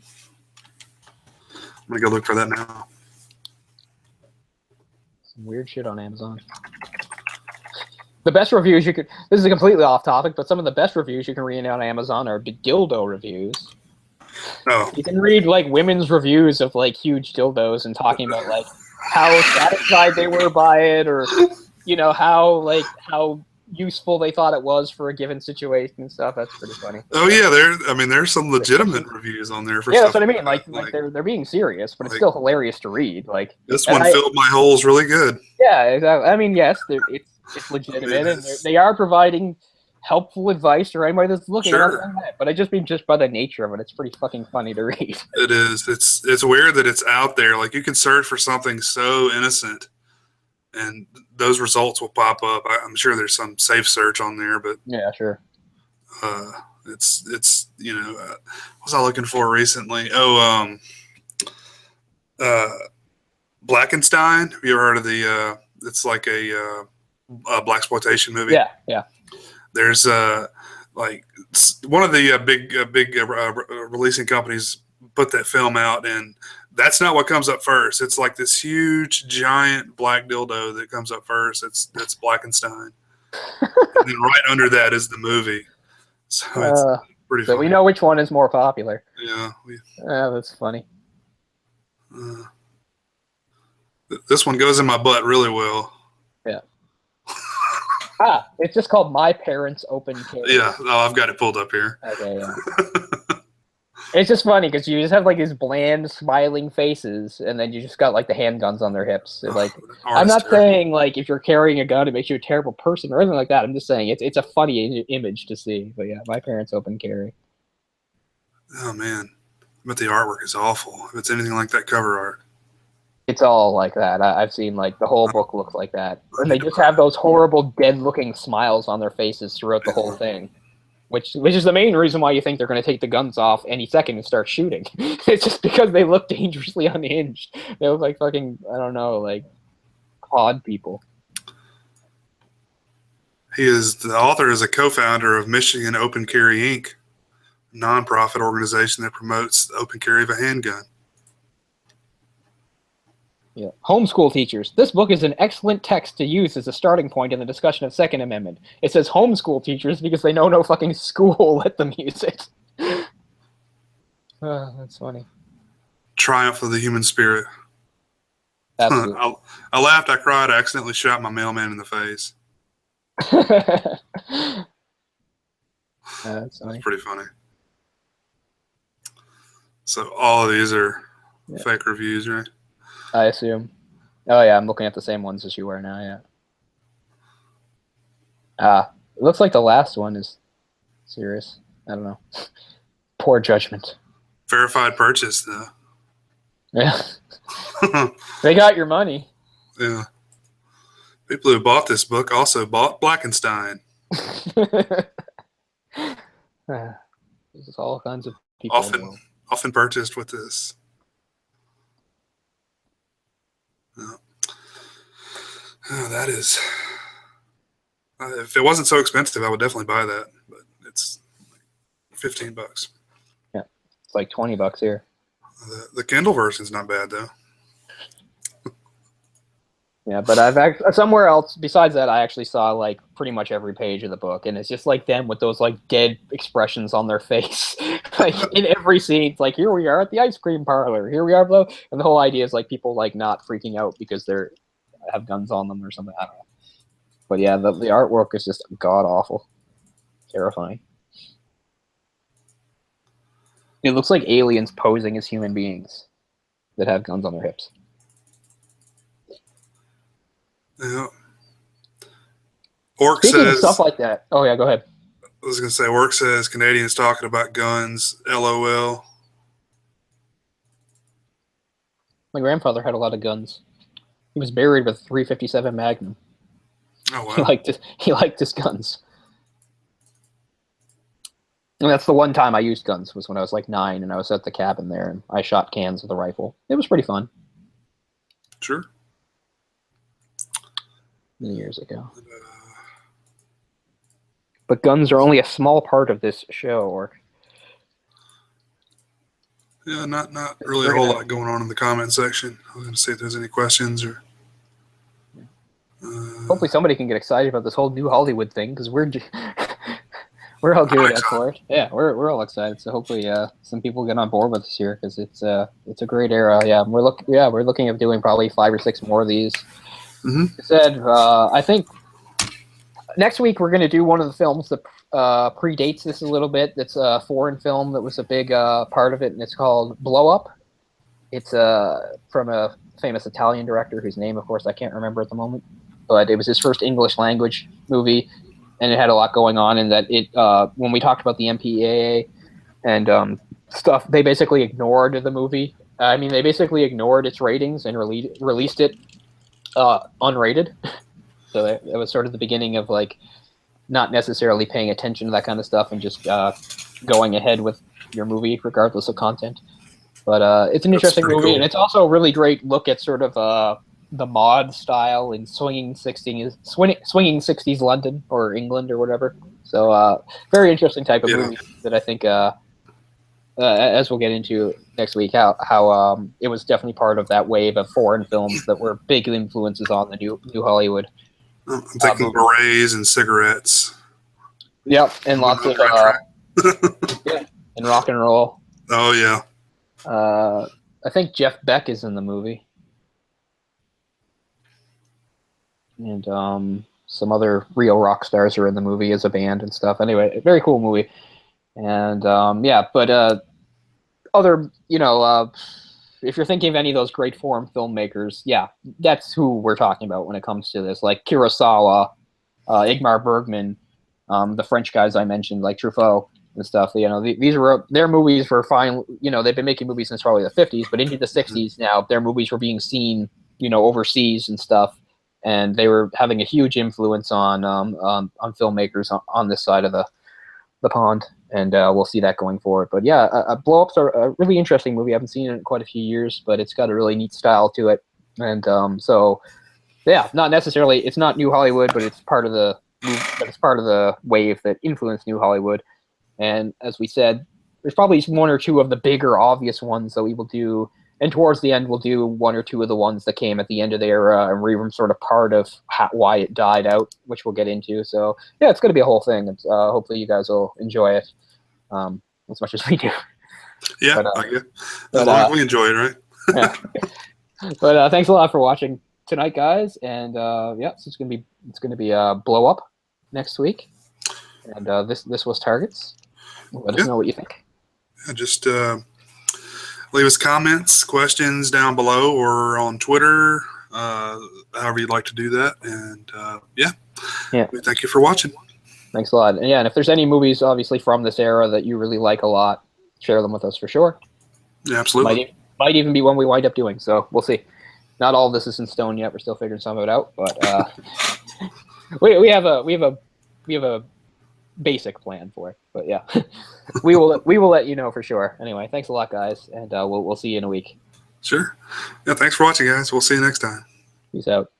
gonna go look for that now. Some weird shit on Amazon. The best reviews you could. This is completely off topic, but some of the best reviews you can read on Amazon are dildo reviews. Oh. You can read like women's reviews of like huge dildos and talking about like how satisfied they were by it, or you know how useful they thought it was for a given situation and stuff. That's pretty funny. Oh yeah, there's some legitimate reviews on there for yeah, stuff. that's what I mean. Like they're being serious, but it's still hilarious to read. Like this one filled my holes really good. Yeah, exactly. I mean, yes, it's legitimate, and they are providing helpful advice to anybody that's looking at it. But I just mean just by the nature of it, it's pretty fucking funny to read. It is. It's weird that it's out there. Like you can search for something so innocent, and those results will pop up. I'm sure there's some safe search on there, but yeah, sure. It's you know, what was I looking for recently? Blackenstein. Have you ever heard of the? It's like a blaxploitation movie. Yeah, yeah. There's like one of the big releasing companies put that film out, and that's not what comes up first. It's like this huge giant black dildo that comes up first. That's Blackenstein, and then right under that is the movie. So it's pretty. So funny. we know which one is more popular. Yeah. That's funny. This one goes in my butt really well. Yeah. It's just called My Parents Open Carry. Yeah, I've got it pulled up here. Okay, yeah. It's just funny because you just have like these bland, smiling faces, and then you just got like the handguns on their hips. Like, I'm not saying like if you're carrying a gun, it makes you a terrible person or anything like that. I'm just saying it's a funny image to see. But yeah, My Parents Open Carry. Oh man, but the artwork is awful. If it's anything like that cover art. It's all like that. I've seen like the whole book looks like that, and they just have those horrible, dead-looking smiles on their faces throughout the whole thing, which is the main reason why you think they're going to take the guns off any second and start shooting. It's just because they look dangerously unhinged. They look like fucking, I don't know, like odd people. The author is a co-founder of Michigan Open Carry Inc., a nonprofit organization that promotes the open carry of a handgun. Yeah. Homeschool teachers. This book is an excellent text to use as a starting point in the discussion of Second Amendment. It says homeschool teachers because they know no fucking school will let them use it. That's funny. Triumph of the human spirit. Absolutely. I laughed, I cried, I accidentally shot my mailman in the face. That's funny. It's pretty funny. So all of these are fake reviews, right? I assume. Oh yeah, I'm looking at the same ones as you are now, yeah. It looks like the last one is serious. I don't know. Poor judgment. Verified purchase, though. Yeah. They got your money. Yeah. People who bought this book also bought Blackenstein. There's all kinds of people. Often purchased with this. Oh, that is. If it wasn't so expensive, I would definitely buy that. But it's like $15. Yeah, it's like $20 here. The Kindle version's not bad though. Yeah, but I've actually somewhere else besides that, I actually saw like pretty much every page of the book, and it's just like them with those like dead expressions on their face, like in every scene. It's like, here we are at the ice cream parlor, here we are below, and the whole idea is like people like not freaking out because they're have guns on them or something. I don't know. But yeah, the artwork is just god awful, terrifying. It looks like aliens posing as human beings that have guns on their hips. Yeah. Orc Speaking of says, stuff like that. Oh yeah, go ahead. I was going to say, Orc says Canadians talking about guns. LOL. My grandfather had a lot of guns. He was buried with a .357 Magnum. Oh wow. He liked his guns. And that's the one time I used guns, was when I was like 9 and I was at the cabin there and I shot cans with a rifle. It was pretty fun. Sure. Many years ago. But guns are only a small part of this show, or yeah, not really a whole lot going on in the comment section. I was going to see if there's any questions or. Hopefully somebody can get excited about this whole new Hollywood thing, because we're we're all geared up for it. Yeah, we're all excited. So hopefully some people get on board with us here, because it's a great era. Yeah, we're looking at doing probably 5 or 6 more of these. Mm-hmm. I said I think next week we're going to do one of the films that predates this a little bit. It's a foreign film that was a big part of it, and it's called Blow Up. It's from a famous Italian director whose name, of course, I can't remember at the moment. But it was his first English language movie, and it had a lot going on in that it when we talked about the MPAA and stuff, they basically ignored the movie. I mean, they basically ignored its ratings and released it unrated. So it was sort of the beginning of like not necessarily paying attention to that kind of stuff and just going ahead with your movie regardless of content. But it's an interesting movie, cool. And it's also a really great look at sort of the mod style in swinging 60s London or England or whatever. So very interesting type of movie that I think, as we'll get into next week, how it was definitely part of that wave of foreign films that were big influences on the new Hollywood. I'm thinking berets and cigarettes. Yep, and lots of yeah, and rock and roll. Oh yeah. I think Jeff Beck is in the movie. And some other real rock stars are in the movie as a band and stuff. Anyway, very cool movie. And yeah, but other, if you're thinking of any of those great foreign filmmakers, yeah, that's who we're talking about when it comes to this. Like Kurosawa, Ingmar Bergman, the French guys I mentioned, like Truffaut and stuff. These were their movies were fine. They've been making movies since probably the 50s, but into the 60s now, their movies were being seen, overseas and stuff. And they were having a huge influence on filmmakers on this side of the pond, and we'll see that going forward. But yeah, Blow Up's a really interesting movie. I haven't seen it in quite a few years, but it's got a really neat style to it. And so, yeah, not necessarily, it's not New Hollywood, but it's part of the wave that influenced New Hollywood. And as we said, there's probably 1 or 2 of the bigger obvious ones that we will do. And towards the end, we'll do 1 or 2 of the ones that came at the end of the era and read them sort of part of why it died out, which we'll get into. So, yeah, it's going to be a whole thing. It's, hopefully you guys will enjoy it as much as we do. Yeah, as long as we enjoy it, right? Yeah. But thanks a lot for watching tonight, guys. And, yeah, so it's going to be Blow Up next week. And this was Targets. Let us know what you think. Yeah, just... leave us comments, questions down below or on Twitter, however you'd like to do that. And yeah, thank you for watching. Thanks a lot. And yeah, and if there's any movies, obviously, from this era that you really like a lot, share them with us for sure. Yeah, absolutely. Might even be one we wind up doing. So we'll see. Not all of this is in stone yet. We're still figuring some of it out, but we have a basic plan for it. But yeah, we will let you know for sure. Anyway, thanks a lot, guys, and we'll see you in a week. Sure. Yeah, thanks for watching, guys. We'll see you next time. Peace out.